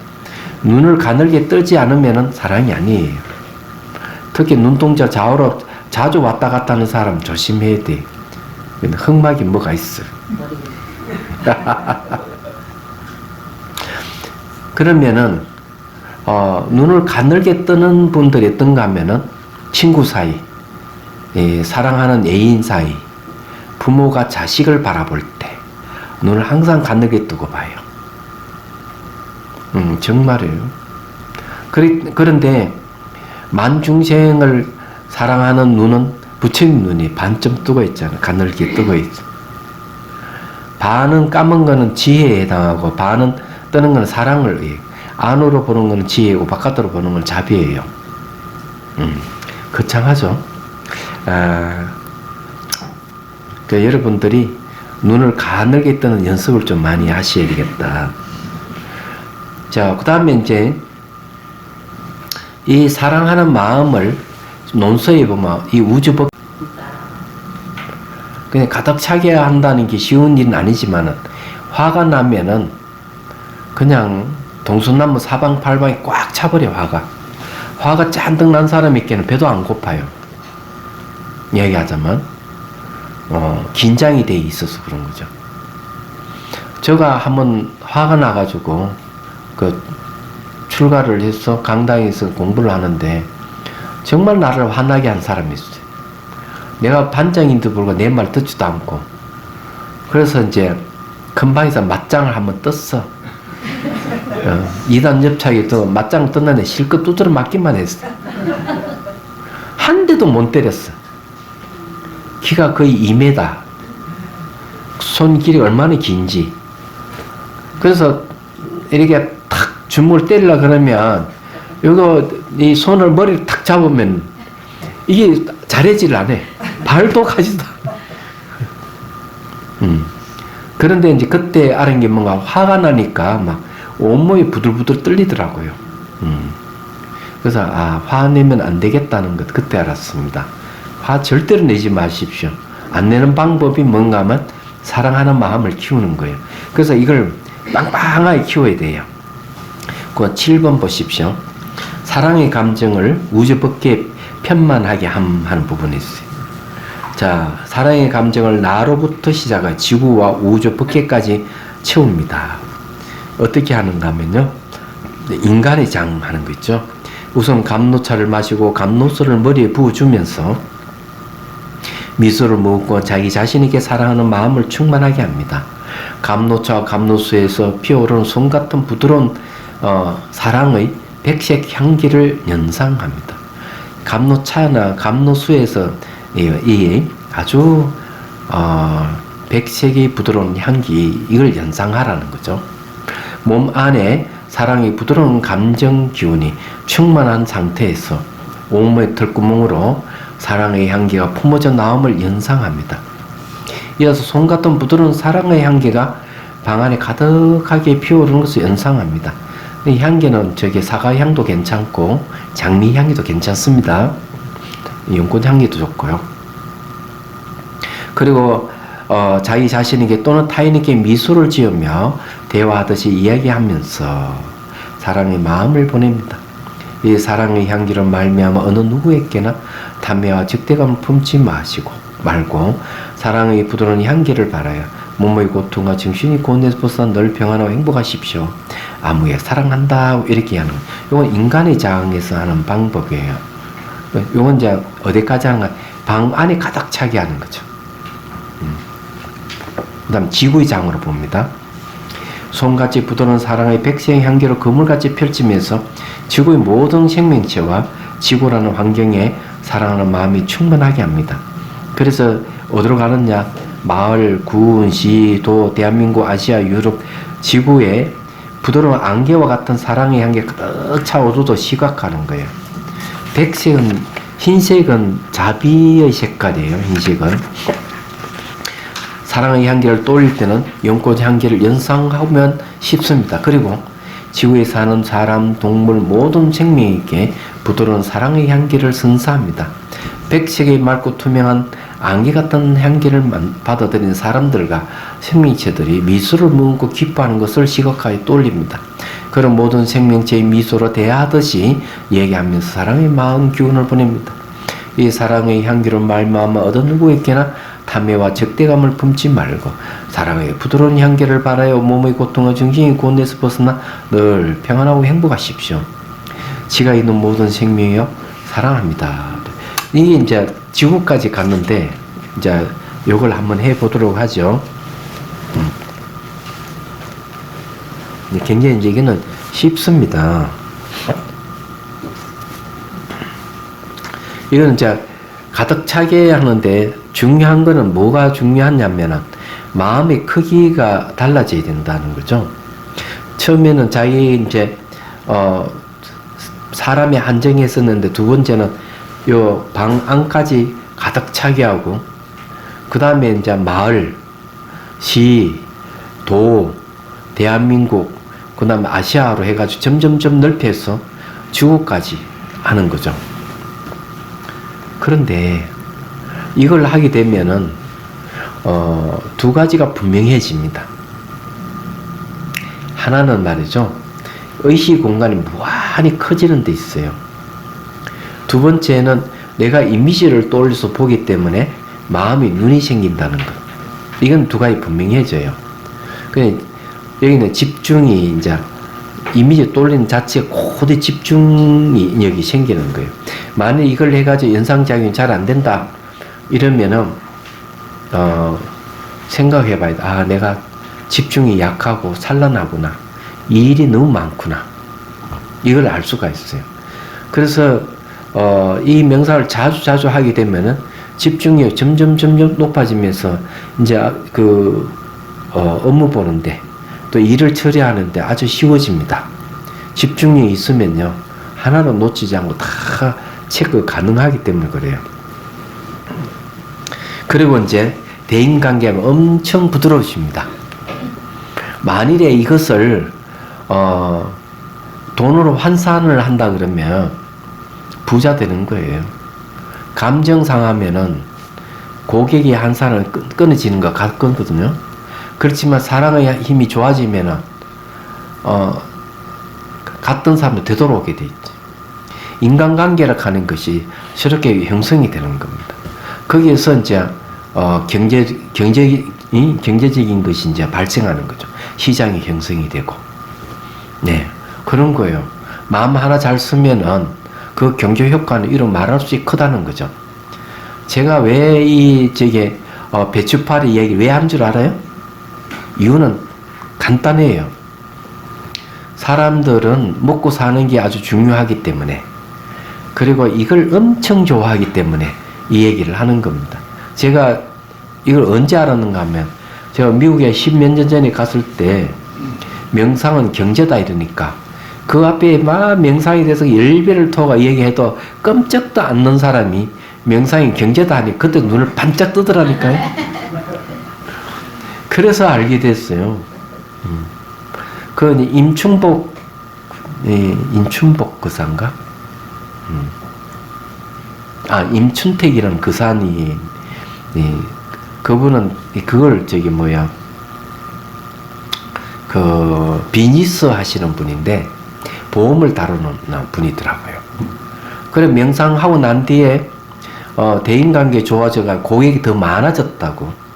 Speaker 1: 눈을 가늘게 떨지 않으면 사랑이 아니에요. 특히 눈동자 좌우로 자주 왔다 갔다 하는 사람 조심해야 돼. 흑막이 뭐가 있어요. 그러면은 눈을 가늘게 뜨는 분들이 어떤가 하면은 친구 사이, 사랑하는 애인 사이, 부모가 자식을 바라볼 때 눈을 항상 가늘게 뜨고 봐요. 정말이에요. 그런데 만중생을 사랑하는 눈은 부처님 눈이 반쯤 뜨고 있잖아요. 가늘게 뜨고 있죠. 반은 감은 거는 지혜에 해당하고, 반은 뜨는 거는 사랑을 위해. 안으로 보는 거는 지혜고 바깥으로 보는 건 자비예요. 거창하죠. 여러분들이 눈을 가늘게 뜨는 연습을 좀 많이 하셔야 되겠다. 자, 그 다음에 이제 이 사랑하는 마음을 논서에 보면 이 우주법 그냥 가득 차게 한다는 게 쉬운 일은 아니지만은, 화가 나면은 그냥 동서남북 사방팔방이 꽉 차버려. 화가 잔뜩 난 사람에게는 배도 안 고파요. 이야기하자면 긴장이 돼 있어서 그런 거죠. 제가 한번 화가 나가지고 출가를 해서 강당에서 공부를 하는데 정말 나를 화나게 한 사람이 있어요. 내가 반장인도 불구하고 내 말 듣지도 않고. 그래서 이제 큰 방에서 맞짱을 한번 떴어. 2단 옆차게 또 맞짱 떴는데 실컷 두드려 맞기만 했어. 한 대도 못 때렸어. 키가 거의 2m. 손 길이 얼마나 긴지. 그래서 이렇게 탁 주먹을 때리려 그러면 이 손을 머리를 탁 잡으면 이게 잘해질 안 해. 발도 가지도 않아. 그런데 이제 그때 알은 게 뭔가 화가 나니까 막 온몸이 부들부들 떨리더라고요. 그래서 화내면 안 되겠다는 것 그때 알았습니다. 화 절대로 내지 마십시오. 안 내는 방법이 뭔가 하면 사랑하는 마음을 키우는 거예요. 그래서 이걸 빵빵하게 키워야 돼요. 그 7번 보십시오. 사랑의 감정을 우주 밖에 편만하게 하는 부분이 있어요. 자, 사랑의 감정을 나로부터 시작해 지구와 우주 밖에까지 채웁니다. 어떻게 하는가 하면요, 인간의 장 하는 거 있죠. 우선 감로차를 마시고 감로수를 머리에 부어주면서 미소를 머금고 자기 자신에게 사랑하는 마음을 충만하게 합니다. 감로차와 감로수에서 피어오르는 솜 같은 부드러운 사랑의 백색 향기를 연상합니다. 감로차나 감로수에서 이 아주 백색의 부드러운 향기, 이걸 연상하라는 거죠. 몸 안에 사랑의 부드러운 감정 기운이 충만한 상태에서 온몸의 털구멍으로 사랑의 향기가 품어져 나옴을 연상합니다. 이어서 솜 같은 부드러운 사랑의 향기가 방 안에 가득하게 피어오르는 것을 연상합니다. 이 향기는 저기 사과향도 괜찮고 장미향기도 괜찮습니다. 연꽃향기도 좋고요. 그리고 자기 자신에게 또는 타인에게 미소를 지으며 대화하듯이 이야기하면서 사랑의 마음을 보냅니다. 이 사랑의 향기를 말미암아 어느 누구에게나 탐매와 적대감을 품지 말고 사랑의 부드러운 향기를 바라요. 몸의 고통과 정신이 고뇌에서 벗어나 늘 평안하고 행복하십시오. 아무에 사랑한다, 이렇게 하는, 이건 인간의 장에서 하는 방법이에요. 이건 이제 어디까지 하는가? 방 안에 가득 차게 하는 거죠. 그 다음 지구의 장으로 봅니다. 솜같이 부드러운 사랑의 백색 향기로 그물같이 펼치면서 지구의 모든 생명체와 지구라는 환경에 사랑하는 마음이 충만하게 합니다. 그래서 어디로 가느냐? 마을, 군, 시, 도, 대한민국, 아시아, 유럽, 지구에 부드러운 안개와 같은 사랑의 향기가 가득 차오르도 시각하는 거예요. 백색은, 흰색은 자비의 색깔이에요. 흰색은 사랑의 향기를 떠올릴 때는 연꽃 향기를 연상하면 쉽습니다. 그리고 지구에 사는 사람, 동물, 모든 생명에게 부드러운 사랑의 향기를 선사합니다. 백색의 맑고 투명한 안개 같은 향기를 받아들인 사람들과 생명체들이 미소를 머금고 기뻐하는 것을 시각하게 떠올립니다. 그런 모든 생명체의 미소로 대하듯이 얘기하면서 사랑의 마음 기운을 보냅니다. 이 사랑의 향기로 말미암아 어떤 누구에게나 탐매와 적대감을 품지 말고 사랑의 부드러운 향기를 바라여 몸의 고통과 정신의 고뇌에서 벗어나 늘 평안하고 행복하십시오. 지가 있는 모든 생명이여 사랑합니다. 이게 이제 지구까지 갔는데 이제 요걸 한번 해보도록 하죠. 굉장히 이제 이게는 쉽습니다. 이거는 이제 가득 차게 하는데 중요한 거는 뭐가 중요하냐면은 마음의 크기가 달라져야 된다는 거죠. 처음에는 자기 이제 사람이 한정했었는데 두 번째는 요 방 안까지 가득 차게 하고 그 다음에 이제 마을, 시, 도, 대한민국, 그 다음에 아시아로 해가지고 점점점 넓혀서 지구까지 하는 거죠. 그런데 이걸 하게 되면은 두 가지가 분명해집니다. 하나는 말이죠, 의식 공간이 무한히 커지는 데 있어요. 두 번째는 내가 이미지를 떠올려서 보기 때문에 마음이 눈이 생긴다는 것. 이건 두 가지 분명해져요. 그냥 여기는 집중이 이제 이미지 떠올리는 자체가 고대 집중력이 생기는 거예요. 만약 이걸 해가지고 연상작용이 잘 안 된다 이러면은 생각해봐야 돼. 아, 내가 집중이 약하고 산란하구나. 이 일이 너무 많구나. 이걸 알 수가 있어요. 그래서 이 명상을 자주 하게 되면은 집중력이 점점 높아지면서 이제 업무 보는데 또 일을 처리하는데 아주 쉬워집니다. 집중력이 있으면요, 하나는 놓치지 않고 다 체크 가능하기 때문에 그래요. 그리고 이제 대인관계는 엄청 부드러우십니다. 만일에 이것을 돈으로 환산을 한다 그러면 부자 되는 거예요. 감정 상하면은 고객이 환산을 끊어지는 것 같거든요. 그렇지만 사랑의 힘이 좋아지면은 갔던 사람도 되돌아오게 돼 있죠. 인간관계를 하는 것이 저렇게 형성이 되는 겁니다. 거기에서 이제 경제적인 것이 이제 발생하는 거죠. 시장이 형성이 되고, 네, 그런 거예요. 마음 하나 잘 쓰면은 그 경제 효과는 이런 말할 수 없이 크다는 거죠. 제가 왜 이 배추파리 얘기 왜 한 줄 알아요? 이유는 간단해요. 사람들은 먹고 사는 게 아주 중요하기 때문에, 그리고 이걸 엄청 좋아하기 때문에 이 얘기를 하는 겁니다. 제가 이걸 언제 알았는가 하면, 제가 미국에 10몇 년 전에 갔을 때 명상은 경제다 이러니까 그 앞에 막 명상에 대해서 열배를 토가 얘기해도 끔찍도 않는 사람이 명상이 경제다 하니 그때 눈을 반짝 뜨더라니까요. 그래서 알게 됐어요. 그 임충복 그사인가? 임춘택이라는 그사니, 그분은 그걸 비즈니스 하시는 분인데 보험을 다루는 분이더라고요. 그래 명상하고 난 뒤에 대인관계 좋아져가 고객이 더 많아졌다고.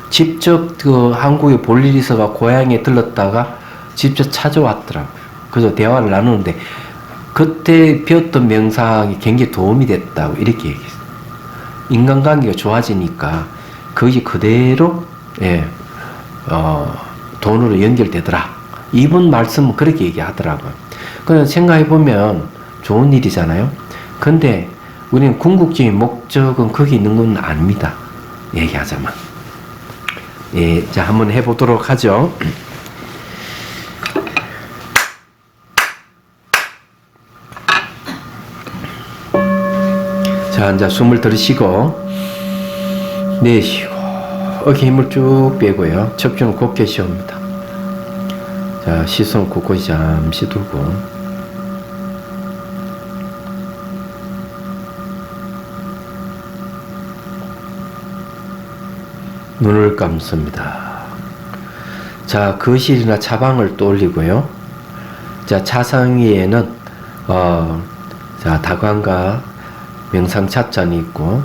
Speaker 1: 직접 그 한국에 볼 일이 있어가 고향에 들렀다가 직접 찾아왔더라고요. 그래서 대화를 나누는데 그때 배웠던 명상이 굉장히 도움이 됐다고 이렇게 얘기했어요. 인간관계가 좋아지니까 그것이 그대로 돈으로 연결되더라. 이분 말씀은 그렇게 얘기하더라고요. 그래서 생각해보면 좋은 일이잖아요. 근데 우리는 궁극적인 목적은 거기 있는 건 아닙니다. 얘기하자면. 자, 한번 해보도록 하죠. 자, 이제 숨을 들이쉬고 내쉬고 어깨 힘을 쭉 빼고요. 척추는 곧게 쉬옵니다. 자, 시선 곳곳이 잠시 두고 눈을 감습니다. 자, 거실이나 차방을 떠올리고요. 자, 차상위에는 자, 다관과 명상 찻잔이 있고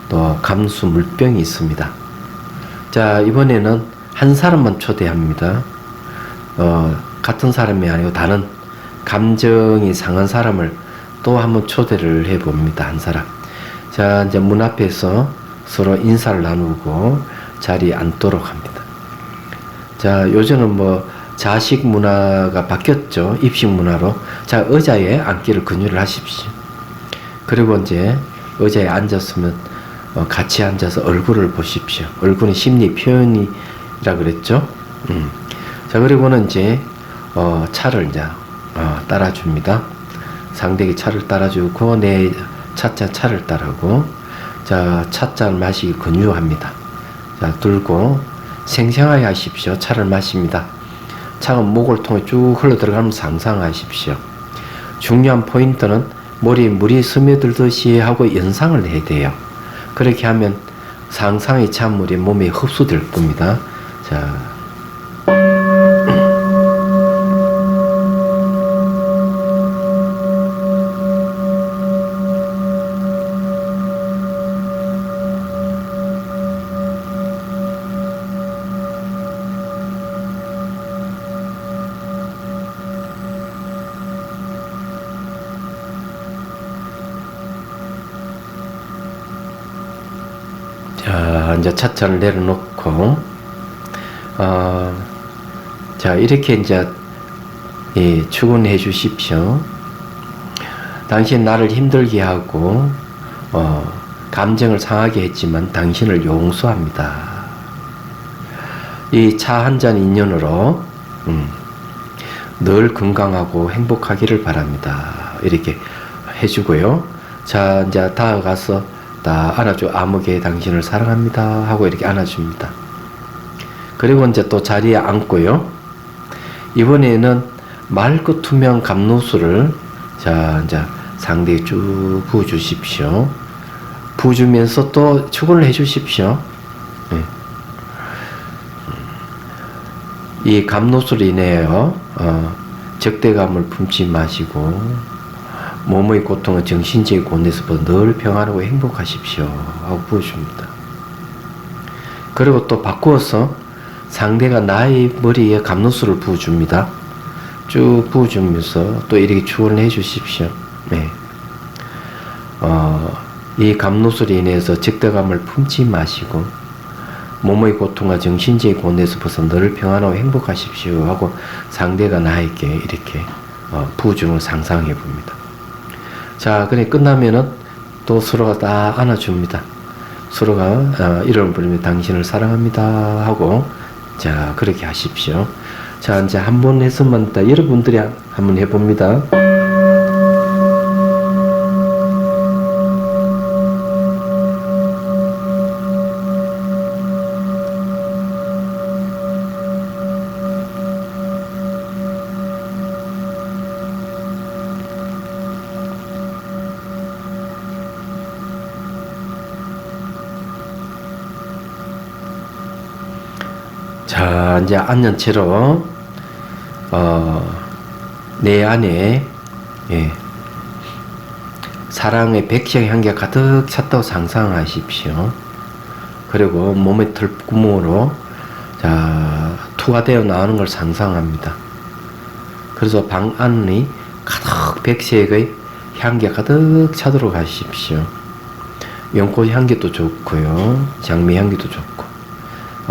Speaker 1: 또 감수 물병이 있습니다. 자, 이번에는 한 사람만 초대합니다. 같은 사람이 아니고 다른 감정이 상한 사람을 또 한번 초대를 해봅니다. 한 사람. 자, 이제 문 앞에서 서로 인사를 나누고 자리에 앉도록 합니다. 자, 요즘은 자식 문화가 바뀌었죠. 입식 문화로. 자, 의자에 앉기를 권유를 하십시오. 그리고 이제 의자에 앉았으면 같이 앉아서 얼굴을 보십시오. 얼굴은 심리 표현이라 그랬죠. 자, 그리고는 이제 차를 이제 따라줍니다. 상대에게 차를 따라주고 내 찻잔 차를 따르고, 자, 찻잔 마시기 권유합니다. 자, 들고 생생하게 하십시오. 차를 마십니다. 차가 목을 통해 쭉 흘러 들어가면 상상하십시오. 중요한 포인트는 머리에 물이 스며들듯이 하고 연상을 해야 돼요. 그렇게 하면 상상의 찬물이 몸에 흡수될 겁니다. 자, 이제 찻잔을 내려놓고, 자, 이렇게 이제, 축원해 주십시오. 당신 나를 힘들게 하고, 감정을 상하게 했지만 당신을 용서합니다. 이 차 한 잔 인연으로, 늘 건강하고 행복하기를 바랍니다. 이렇게 해주고요. 자, 이제 다가가서 다 안아줘. 아무개 당신을 사랑합니다 하고 이렇게 안아줍니다. 그리고 이제 또 자리에 앉고요. 이번에는 맑고 투명 감로수를 자, 이제 상대에 쭉 부어주십시오. 부어주면서 또 축원을 해주십시오. 네. 이 감로수로 인해요, 적대감을 품지 마시고 몸의 고통은 정신적인 고뇌에서 늘 평안하고 행복하십시오 하고 부어줍니다. 그리고 또 바꾸어서 상대가 나의 머리에 감로수를 부어줍니다. 쭉 부어주면서 또 이렇게 축원을 해주십시오. 네. 이 감노술에 인해서 적대감을 품지 마시고 몸의 고통과 정신적인 고뇌에서 벗어 늘 평안하고 행복하십시오 하고 상대가 나에게 이렇게 부중을 상상해 봅니다. 자, 그래 끝나면은 또 서로가 다 안아줍니다. 서로가 이름을 부르며 당신을 사랑합니다 하고 자 그렇게 하십시오. 자 이제 한 번 해서만 여러분들이 한번 해봅니다. 자, 이제 앉은 채로, 내 안에, 사랑의 백시의 향기가 가득 찼다고 상상하십시오. 그리고 몸의 털구멍으로, 자, 투과되어 나오는 걸 상상합니다. 그래서 방 안이 가득 백색의 향기가 가득 차도록 하십시오. 연꽃 향기도 좋고요. 장미 향기도 좋고.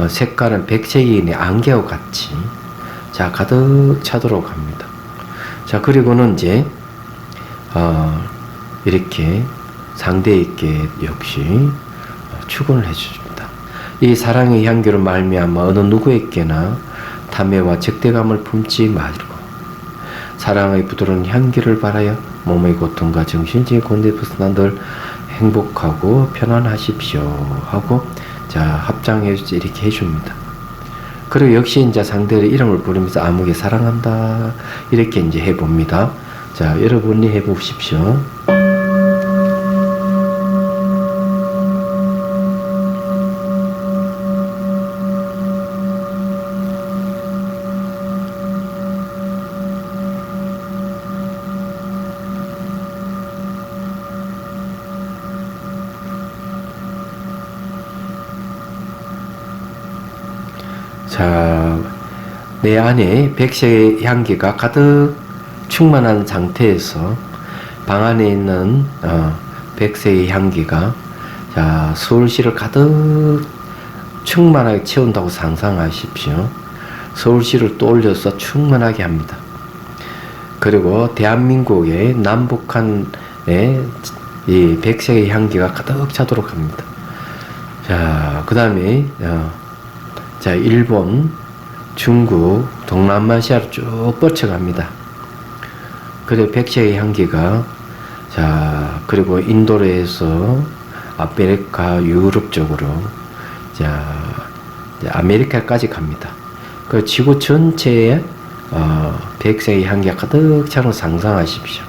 Speaker 1: 색깔은 백색이 안개와 같이 자 가득 차도록 합니다. 자 그리고는 이제 이렇게 상대에게 역시 축원을 해줍니다. 이 사랑의 향기로 말미암아 어느 누구에게나 탐욕과 적대감을 품지 말고 사랑의 부드러운 향기를 바라여 몸의 고통과 정신적인 곤두에 벗어나 늘 행복하고 편안하십시오 하고 자, 합장해 이렇게 해줍니다. 그리고 역시 이제 상대의 이름을 부르면서 아무개 사랑한다 이렇게 이제 해봅니다. 자, 여러분이 해보십시오. 자, 내 안에 백색의 향기가 가득 충만한 상태에서 방 안에 있는 백색의 향기가 자, 서울시를 가득 충만하게 채운다고 상상하십시오. 서울시를 떠올려서 충만하게 합니다. 그리고 대한민국의 남북한의 이 백색의 향기가 가득 차도록 합니다. 자, 그 다음에 자, 일본, 중국, 동남아시아로 쭉 뻗쳐갑니다. 그래, 백색의 향기가, 자, 그리고 인도로 해서 아메리카, 유럽 쪽으로, 자, 아메리카까지 갑니다. 그 지구 전체에, 백색의 향기가 가득 차는 상상하십시오.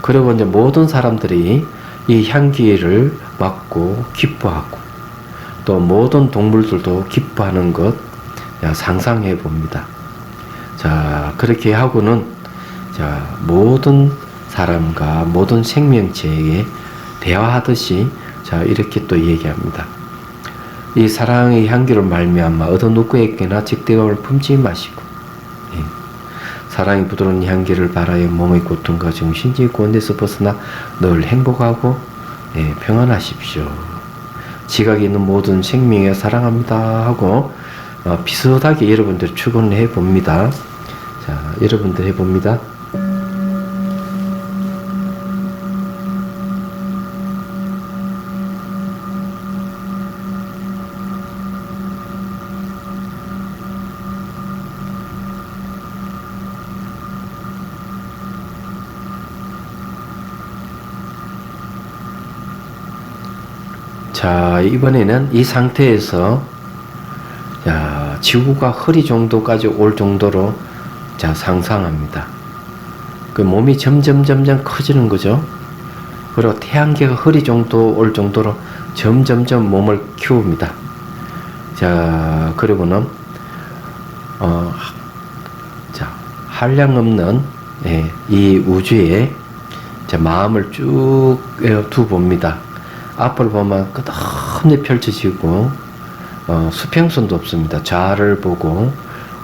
Speaker 1: 그리고 이제 모든 사람들이 이 향기를 맡고 기뻐하고, 또 모든 동물들도 기뻐하는 것 상상해 봅니다. 자, 그렇게 하고는 자, 모든 사람과 모든 생명체에게 대화하듯이 자, 이렇게 또 얘기합니다. 이 사랑의 향기를 말미암아 어느 누구에게나 적대감을 품지 마시고 사랑의 부드러운 향기를 바라여 몸의 고통과 정신적인 곤두에서 벗어나 늘 행복하고 평안하십시오. 지각이 있는 모든 생명에 사랑합니다 하고 비슷하게 여러분들 축원을 해봅니다. 자, 여러분들 해봅니다. 자, 이번에는 이 상태에서 자, 지구가 허리 정도까지 올 정도로 자, 상상합니다. 그 몸이 점점 커지는 거죠. 그리고 태양계가 허리 정도 올 정도로 점점 몸을 키웁니다. 자, 그리고는 자, 한량없는 이 우주에 자, 마음을 쭉 두봅니다. 앞을 보면 끝없이 펼쳐지고 수평선도 없습니다. 좌를 보고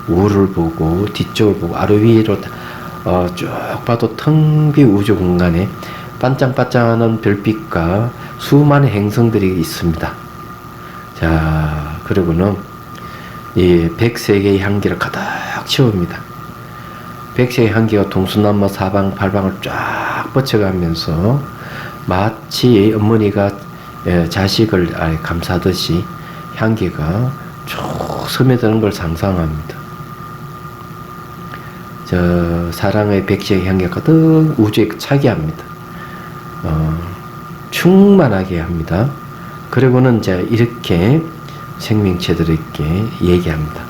Speaker 1: 우를 보고 뒤쪽을 보고 아래 위로 쭉 봐도 텅 빈 우주 공간에 반짝반짝하는 별빛과 수많은 행성들이 있습니다. 자, 그리고는 이 백색의 향기를 가득 채웁니다. 백색의 향기가 동서남북 사방팔방을 쫙 뻗쳐가면서 마치 어머니가 자식을 감싸듯이 향기가 쭉 스며드는 걸 상상합니다. 저 사랑의 백색의 향기가 가득 우주에 차게 합니다. 충만하게 합니다. 그리고는 이제 이렇게 생명체들에게 얘기합니다.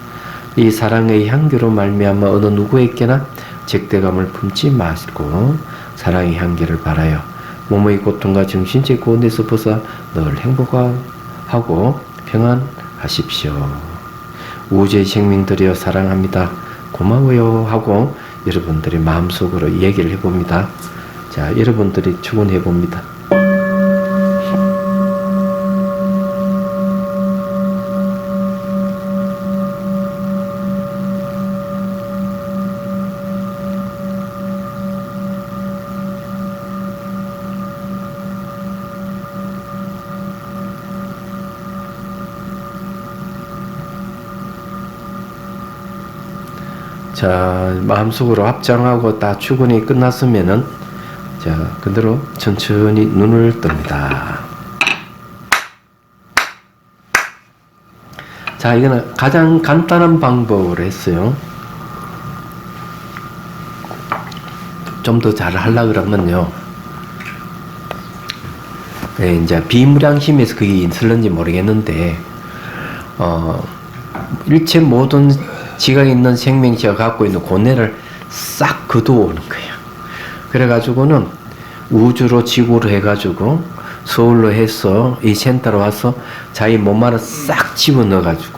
Speaker 1: 이 사랑의 향기로 말미암아 어느 누구에게나 적대감을 품지 마시고 사랑의 향기를 바라요. 몸의 고통과 정신적 고뇌에서 벗어 늘 행복하고 평안하십시오. 우주의 생명들이여 사랑합니다. 고마워요 하고 여러분들이 마음속으로 얘기를 해봅니다. 자, 여러분들이 축원해봅니다. 자, 마음속으로 합장하고 다 축원이 끝났으면은 자, 그대로 천천히 눈을 뜹니다. 자, 이거는 가장 간단한 방법으로 했어요. 좀 더 잘 하려고 그러면요. 네, 이제 비무량심에서 그게 있을는지 모르겠는데, 일체 모든 지각에 있는 생명체가 갖고 있는 고뇌를 싹 거두어오는 거예요. 그래가지고는 우주로 지구로 해가지고 서울로 해서 이 센터로 와서 자기 몸 안에 싹 집어넣어가지고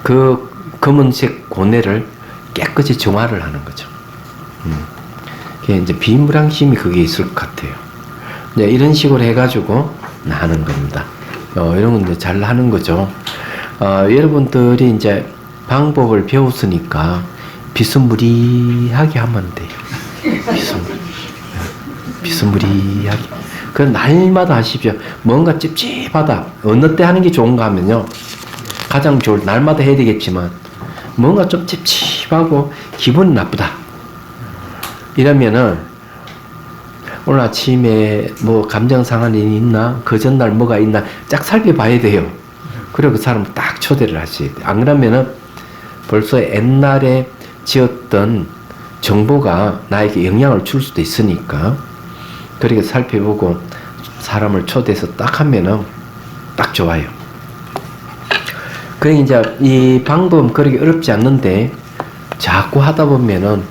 Speaker 1: 그 검은색 고뇌를 깨끗이 정화를 하는 거죠. 그게 이제 비무량심이 그게 있을 것 같아요. 네, 이런 식으로 해가지고 하는 겁니다. 이런 건 이제 잘 하는 거죠. 여러분들이 이제 방법을 배웠으니까 비스무리하게 하면 돼요. 비스무리하게. 그 날마다 하십시오. 뭔가 찝찝하다. 어느 때 하는 게 좋은가 하면요. 가장 좋을 날마다 해야 되겠지만 뭔가 좀 찝찝하고 기분이 나쁘다. 이러면은 오늘 아침에 뭐 감정 상한 일이 있나? 그 전날 뭐가 있나? 쫙 살펴봐야 돼요. 그리고 그 사람을 딱 초대를 하셔야 돼요. 안 그러면은 벌써 옛날에 지었던 정보가 나에게 영향을 줄 수도 있으니까 그렇게 살펴보고 사람을 초대해서 딱 하면은 딱 좋아요. 그러니 이제 이 방법은 그렇게 어렵지 않는데 자꾸 하다 보면은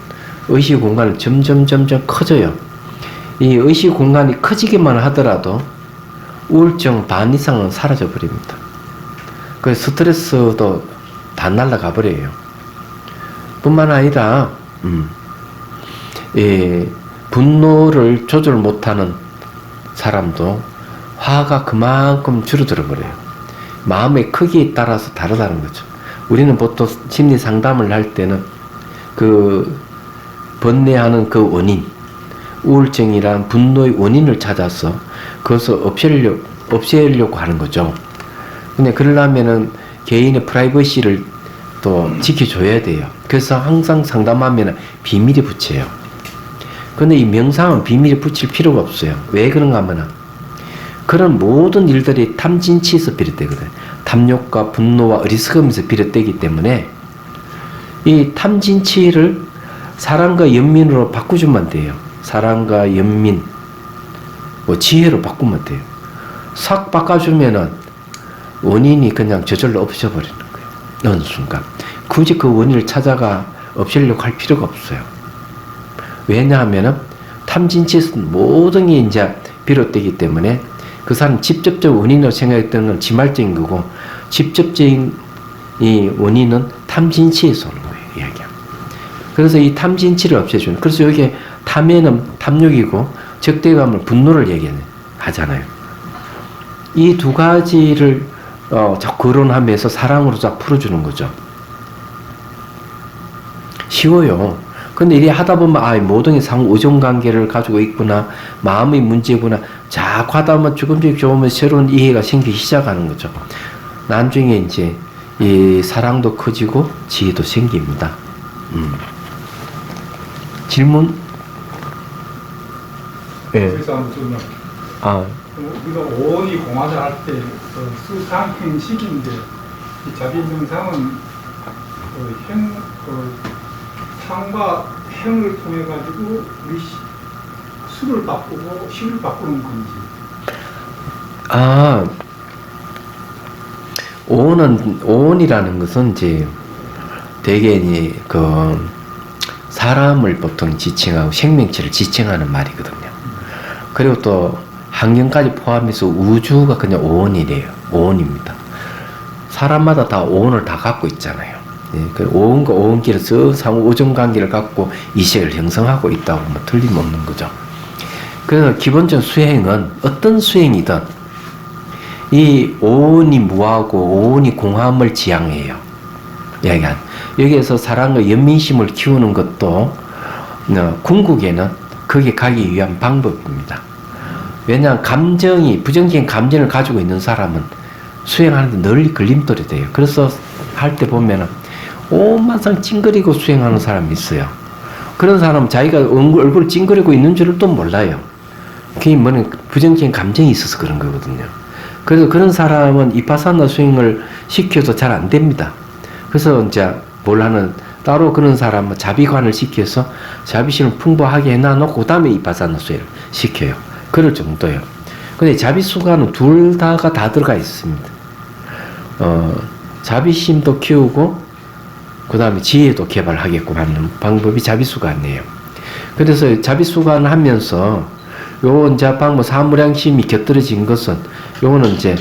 Speaker 1: 의식 공간이 점점 커져요. 이 의식 공간이 커지기만 하더라도 우울증 반 이상은 사라져 버립니다. 그 스트레스도 다 날아가 버려요. 뿐만 아니라 분노를 조절 못하는 사람도 화가 그만큼 줄어들어 버려요. 마음의 크기에 따라서 다르다는 거죠. 우리는 보통 심리 상담을 할 때는 그 번뇌하는 그 원인, 우울증이란 분노의 원인을 찾아서 그것을 없애려고 하는 거죠. 근데 그러려면은 개인의 프라이버시를 또 지켜줘야 돼요. 그래서 항상 상담하면 비밀이 붙여요. 근데 이 명상은 비밀이 붙일 필요가 없어요. 왜 그런가 하면 그런 모든 일들이 탐진치에서 비롯되거든요. 탐욕과 분노와 어리석음에서 비롯되기 때문에 이 탐진치를 사랑과 연민으로 바꾸주면 돼요. 사랑과 연민, 뭐 지혜로 바꾸면 돼요. 싹 바꿔주면은 원인이 그냥 저절로 없어버리는 거예요. 어느 순간. 굳이 그 원인을 찾아가 없애려고 할 필요가 없어요. 왜냐하면은 탐진치에서 모든 게 이제 비롯되기 때문에 그 사람 직접적 원인으로 생각했던 건 지말적인 거고 직접적인 이 원인은 탐진치에서 오는 거예요. 이야기합니다. 그래서 이 탐진치를 없애주는. 그래서 여기에 탐에는 탐욕이고 적대감을 분노를 얘기하잖아요. 이 두 가지를 거론하면서 사랑으로 쫙 풀어주는 거죠. 쉬워요. 근데 이래 하다 보면 모든 게 상호 의존 관계를 가지고 있구나, 마음의 문제구나, 자꾸 하다 보면 조금씩 새로운 이해가 생기기 시작하는 거죠. 나중에 이제 이 사랑도 커지고 지혜도 생깁니다. 질문? 예.
Speaker 3: 그래서 아무튼
Speaker 1: 아,
Speaker 3: 우리가 오온이 공화를 할때 수상행 식인데 이 자비명상은 상과 행을 통해 가지고 우리 수를 바꾸고 식을 바꾸는 건지.
Speaker 1: 아, 오온이라는 것은 이제 대개 이제 사람을 보통 지칭하고 생명체를 지칭하는 말이거든요. 그리고 또 환경까지 포함해서 우주가 그냥 오온이래요. 오온입니다. 사람마다 다 오온을 다 갖고 있잖아요. 예, 그 오온과 오온끼리 상호 의존 관계를 갖고 이식을 형성하고 있다고 뭐 틀림없는 거죠. 그래서 기본적 수행은 어떤 수행이든 이 오온이 무하고 오온이 공함을 지향해요. 여기에서 사랑과 연민심을 키우는 것도 궁극에는 거기에 가기 위한 방법입니다. 왜냐하면 부정적인 감정을 가지고 있는 사람은 수행하는데 널리 걸림돌이 돼요. 그래서 할 때 보면은 온만상 찡그리고 수행하는 사람이 있어요. 그런 사람은 자기가 얼굴 찡그리고 있는 줄을 또 몰라요. 그게 뭐는 부정적인 감정이 있어서 그런 거거든요. 그래서 그런 사람은 이파사나 수행을 시켜도 잘 안 됩니다. 그래서 이제 따로 그런 사람은 자비관을 시켜서 자비심을 풍부하게 해놔놓고 그 다음에 이파사나 수행을 시켜요. 그럴 정도예요. 근데 자비수관은 둘 다가 다 들어가 있습니다. 자비심도 키우고 그 다음에 지혜도 개발하게끔 하는 방법이 자비수관이에요. 그래서 자비수관을 하면서 이제 방법 사무량심이 곁들여진 것은 요거는 이제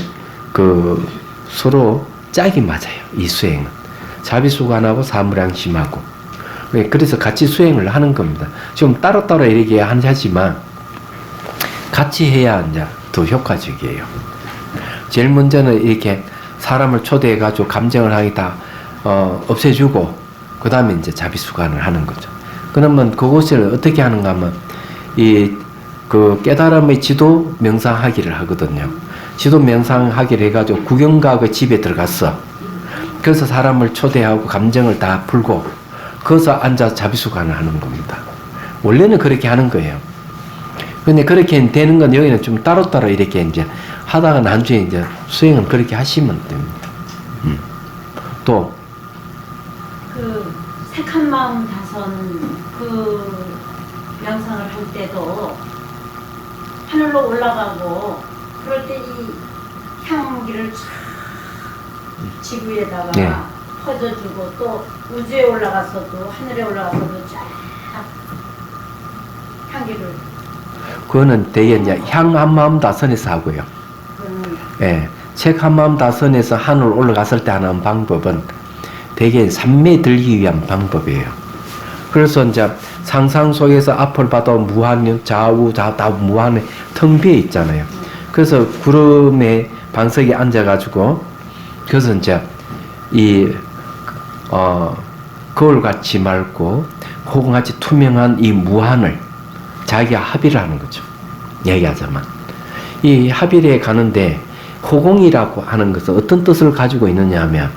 Speaker 1: 서로 짝이 맞아요. 이 수행은 자비수관하고 사무량심하고 그래서 같이 수행을 하는 겁니다. 지금 따로따로 이렇게 하지만 같이 해야 이제 더 효과적이에요. 제일 먼저는 이렇게 사람을 초대해가지고 감정을 하게 다 없애주고 그 다음에 이제 자비수관을 하는 거죠. 그러면 그것을 어떻게 하는가 하면 깨달음의 지도 명상하기를 하거든요. 지도 명상하기를 해가지고 구경가의 집에 들어갔어. 그래서 사람을 초대하고 감정을 다 풀고 거기서 앉아 자비수관을 하는 겁니다. 원래는 그렇게 하는 거예요. 근데 그렇게 되는 건 여기는 좀 따로따로 이렇게 이제 하다가 나중에 이제 수행은 그렇게 하시면 됩니다. 또
Speaker 2: 색한 마음 다선 명상을 할 때도 하늘로 올라가고 그럴 때 이 향기를 쫙 지구에다가
Speaker 1: 네.
Speaker 2: 퍼져주고 또 우주에 올라가서도 하늘에 올라가서도 쫙 향기를
Speaker 1: 그거는 되게 이제 향 한 마음 다선에서 하고요. 예, 책 한 마음 다선에서 하늘 올라갔을 때 하는 방법은 되게 삼매에 들기 위한 방법이에요. 그래서 이제 상상 속에서 앞을 봐도 무한 좌우 다 무한에 텅 비어 있잖아요. 그래서 구름에 방석에 앉아가지고 그래서 이제 거울같이 맑고 호공같이 투명한 이 무한을 자기가 합의를 하는 거죠. 얘기하자면 이 합의에 가는데 호공이라고 하는 것은 어떤 뜻을 가지고 있느냐 하면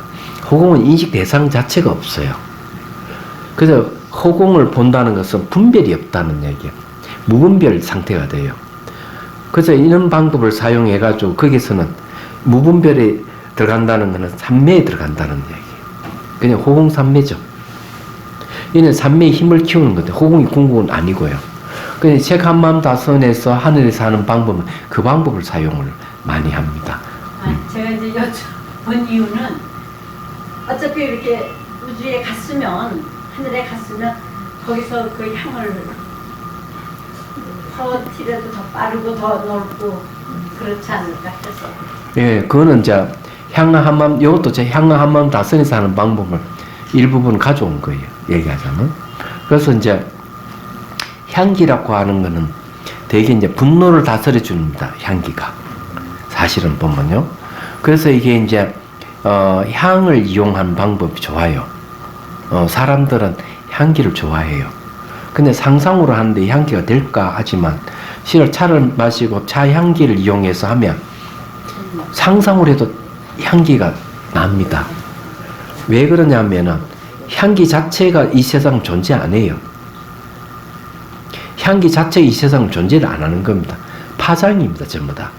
Speaker 1: 호공은 인식 대상 자체가 없어요. 그래서 호공을 본다는 것은 분별이 없다는 얘기예요. 무분별 상태가 돼요. 그래서 이런 방법을 사용해 가지고 거기서는 무분별에 들어간다는 것은 삼매에 들어간다는 얘기예요. 그냥 호공 삼매죠. 이는 삼매의 힘을 키우는 건데 호공이 궁극은 아니고요. 그냥 책 한마음 다선에서 하늘에서 하는 방법은 그 방법을 사용을 많이 합니다.
Speaker 2: 제가 이제 여쭤본 이유는 어차피 이렇게 우주에 갔으면 하늘에 갔으면 거기서 그 향을 파워티라도 더 빠르고 더 넓고 그렇지 않을까 해서.
Speaker 1: 예, 그거는 이제 향한마음, 이것도 제 향한마음 다선에서 하는 방법을 일부분 가져온 거예요. 얘기하자면. 그래서 이제 향기라고 하는 거는 되게 이제 분노를 다스려 줍니다. 향기가. 사실은 보면요. 그래서 이게 이제, 향을 이용한 방법이 좋아요. 사람들은 향기를 좋아해요. 근데 상상으로 하는데 향기가 될까 하지만 실은 차를 마시고 차 향기를 이용해서 하면 상상으로 해도 향기가 납니다. 왜 그러냐면은 향기 자체가 이 세상 존재 안 해요. 향기 자체가 이 세상 존재를 안 하는 겁니다. 파장입니다. 전부 다.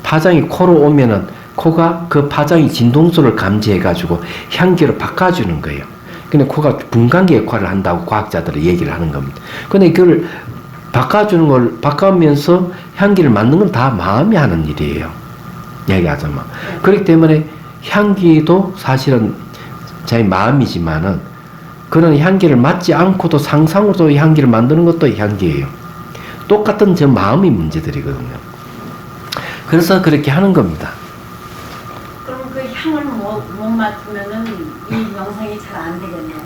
Speaker 1: 파장이 코로 오면은 코가 그 파장이 진동소를 감지해가지고 향기로 바꿔주는 거예요. 근데 코가 분광기 역할을 한다고 과학자들이 얘기를 하는 겁니다. 근데 그걸 바꿔주는 걸 바꾸면서 향기를 맡는 건 다 마음이 하는 일이에요. 얘기하자면. 그렇기 때문에 향기도 사실은 자기 마음이지만은 그런 향기를 맡지 않고도 상상으로도 향기를 만드는 것도 향기예요. 똑같은 저 마음이 문제들이거든요. 그래서 그렇게 하는 겁니다.
Speaker 2: 그럼 그 향을 못 맡으면은 이 명상이 잘 안 되겠네요.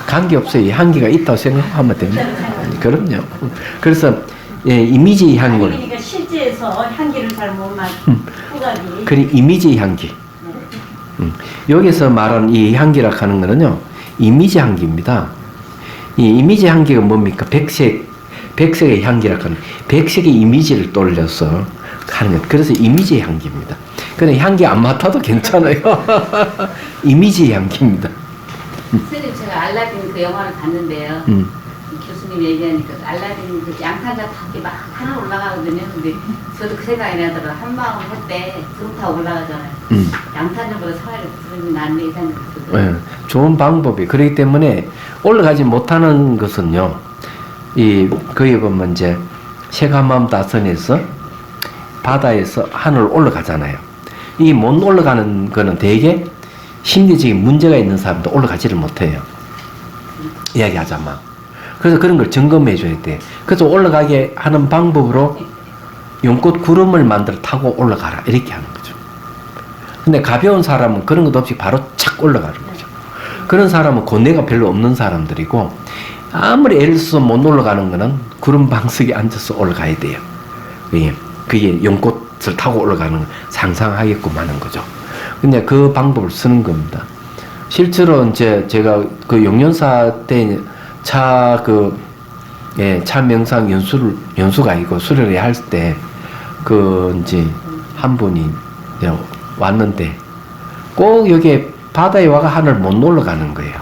Speaker 1: 관계없어요. 향기가 있다고 생각하면 됩니다. 그럼요. 그래서 예, 이미지
Speaker 2: 아니
Speaker 1: 향을
Speaker 2: 그러니까 실제에서 향기를 잘 못 맡는 후각이.
Speaker 1: 그리 이미지 향기. 여기서 말하는 이 향기라 하는 거는요, 이미지 향기입니다. 이 이미지 향기가 뭡니까? 백색의 향기라 하는, 백색의 이미지를 떠올려서 하는 것. 그래서 이미지 향기입니다. 근데 향기 안 맡아도 괜찮아요. 이미지 향기입니다.
Speaker 4: 선생님 제가 알라딘 그 영화를 봤는데요. 교수님 얘기하니까 알라딘 그 양탄자 타기 막 하늘 올라가거든요. 근데 저도 그 생각이 나더라고요. 한마음 할 때 등 타고 올라가잖아요. 양탄자보다 차라리 부르면 낫네 이 생각이 들어요.
Speaker 1: 네, 좋은 방법이. 그렇기 때문에 올라가지 못하는 것은요, 거기 보면 이제 세간마음 다선에서 바다에서 하늘을 올라가잖아요. 이 못 올라가는 거는 대개 심리적인 문제가 있는 사람도 올라가지를 못해요. 이야기하자면. 그래서 그런 걸 점검해 줘야 돼. 그래서 올라가게 하는 방법으로 연꽃 구름을 만들어 타고 올라가라. 이렇게 하는 거죠. 근데 가벼운 사람은 그런 것 없이 바로 착 올라가는 거죠. 그런 사람은 고뇌가 별로 없는 사람들이고, 아무리 애를 써서 못 올라가는 거는 구름 방석에 앉아서 올라가야 돼요. 그게 연꽃을 타고 올라가는 걸 상상하게끔 하는 거죠. 근데 그 방법을 쓰는 겁니다. 실제로 이제 제가 그 용연사 때 차 명상 연수가 아니고 수련회 할 때 이제 한 분이 왔는데 꼭 여기 바다에 와가 하늘 못 올라가는 거예요.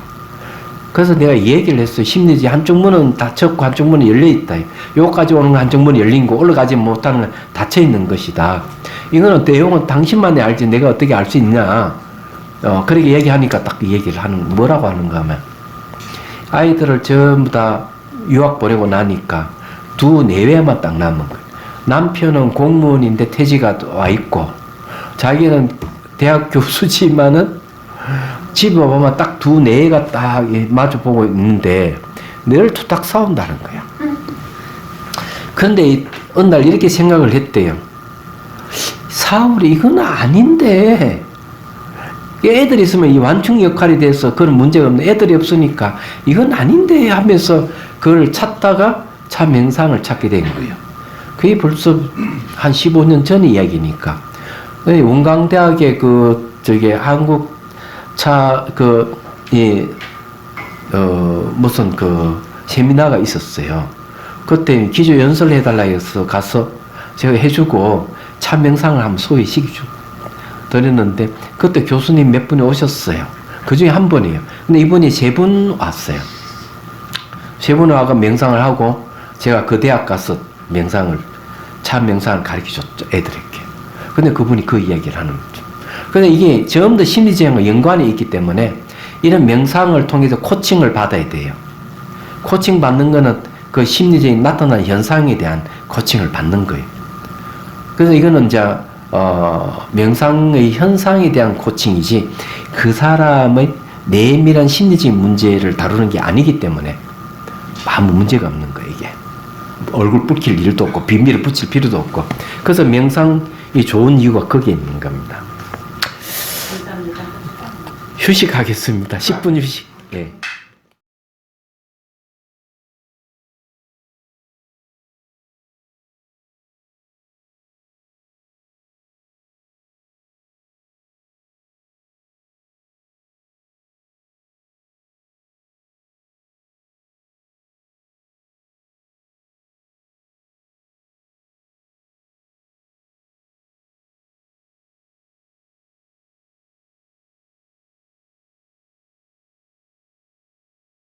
Speaker 1: 그래서 내가 얘기를 했어요. 심리지 한쪽 문은 닫혔고 한쪽 문은 열려 있다. 여기까지 오는 거 한쪽 문이 열린 거, 올라가지 못하는 건 닫혀 있는 것이다. 이거는 내용은 당신만이 알지 내가 어떻게 알 수 있냐. 그렇게 얘기하니까 딱 그 얘기를 뭐라고 하는가 하면, 아이들을 전부 다 유학 보내고 나니까 두 내외만 딱 남은 거예요. 남편은 공무원인데 퇴직가 와 있고, 자기는 대학 교수지만은 집에 보면 딱 두 내외가 딱 마주보고 있는데 늘 투닥 싸운다는 거야. 그런데 어느 날 이렇게 생각을 했대요. 사울이 이건 아닌데, 애들이 있으면 이 완충 역할이 돼서 그런 문제가 없는, 애들이 없으니까 이건 아닌데 하면서 그걸 찾다가 차 명상을 찾게 된 거예요. 그게 벌써 한 15년 전 이야기니까. 원광대학에 한국 차 무슨 세미나가 있었어요. 그때 기조 연설을 해달라 해서 가서 제가 해주고 차 명상을 한번 소개시켜주고 드렸는데, 그때 교수님 몇 분이 오셨어요. 그 중에 한 분이에요. 근데 이분이 3분 왔어요. 3분 와가 명상을 하고, 제가 그 대학 가서 차 명상을 가르쳐 줬죠, 애들에게. 근데 그분이 그 이야기를 하는 거죠. 근데 이게 전부 다 심리적인 연관이 있기 때문에 이런 명상을 통해서 코칭을 받아야 돼요. 코칭 받는 거는 그 심리적인 나타나는 현상에 대한 코칭을 받는 거예요. 그래서 이거는 이제 명상의 현상에 대한 코칭이지 그 사람의 내밀한 심리적인 문제를 다루는 게 아니기 때문에 아무 문제가 없는 거예요. 이게 얼굴 붉힐 일도 없고 비밀을 붙일 필요도 없고, 그래서 명상이 좋은 이유가 거기에 있는 겁니다.
Speaker 2: 감사합니다.
Speaker 1: 휴식하겠습니다. 10분 휴식. 예.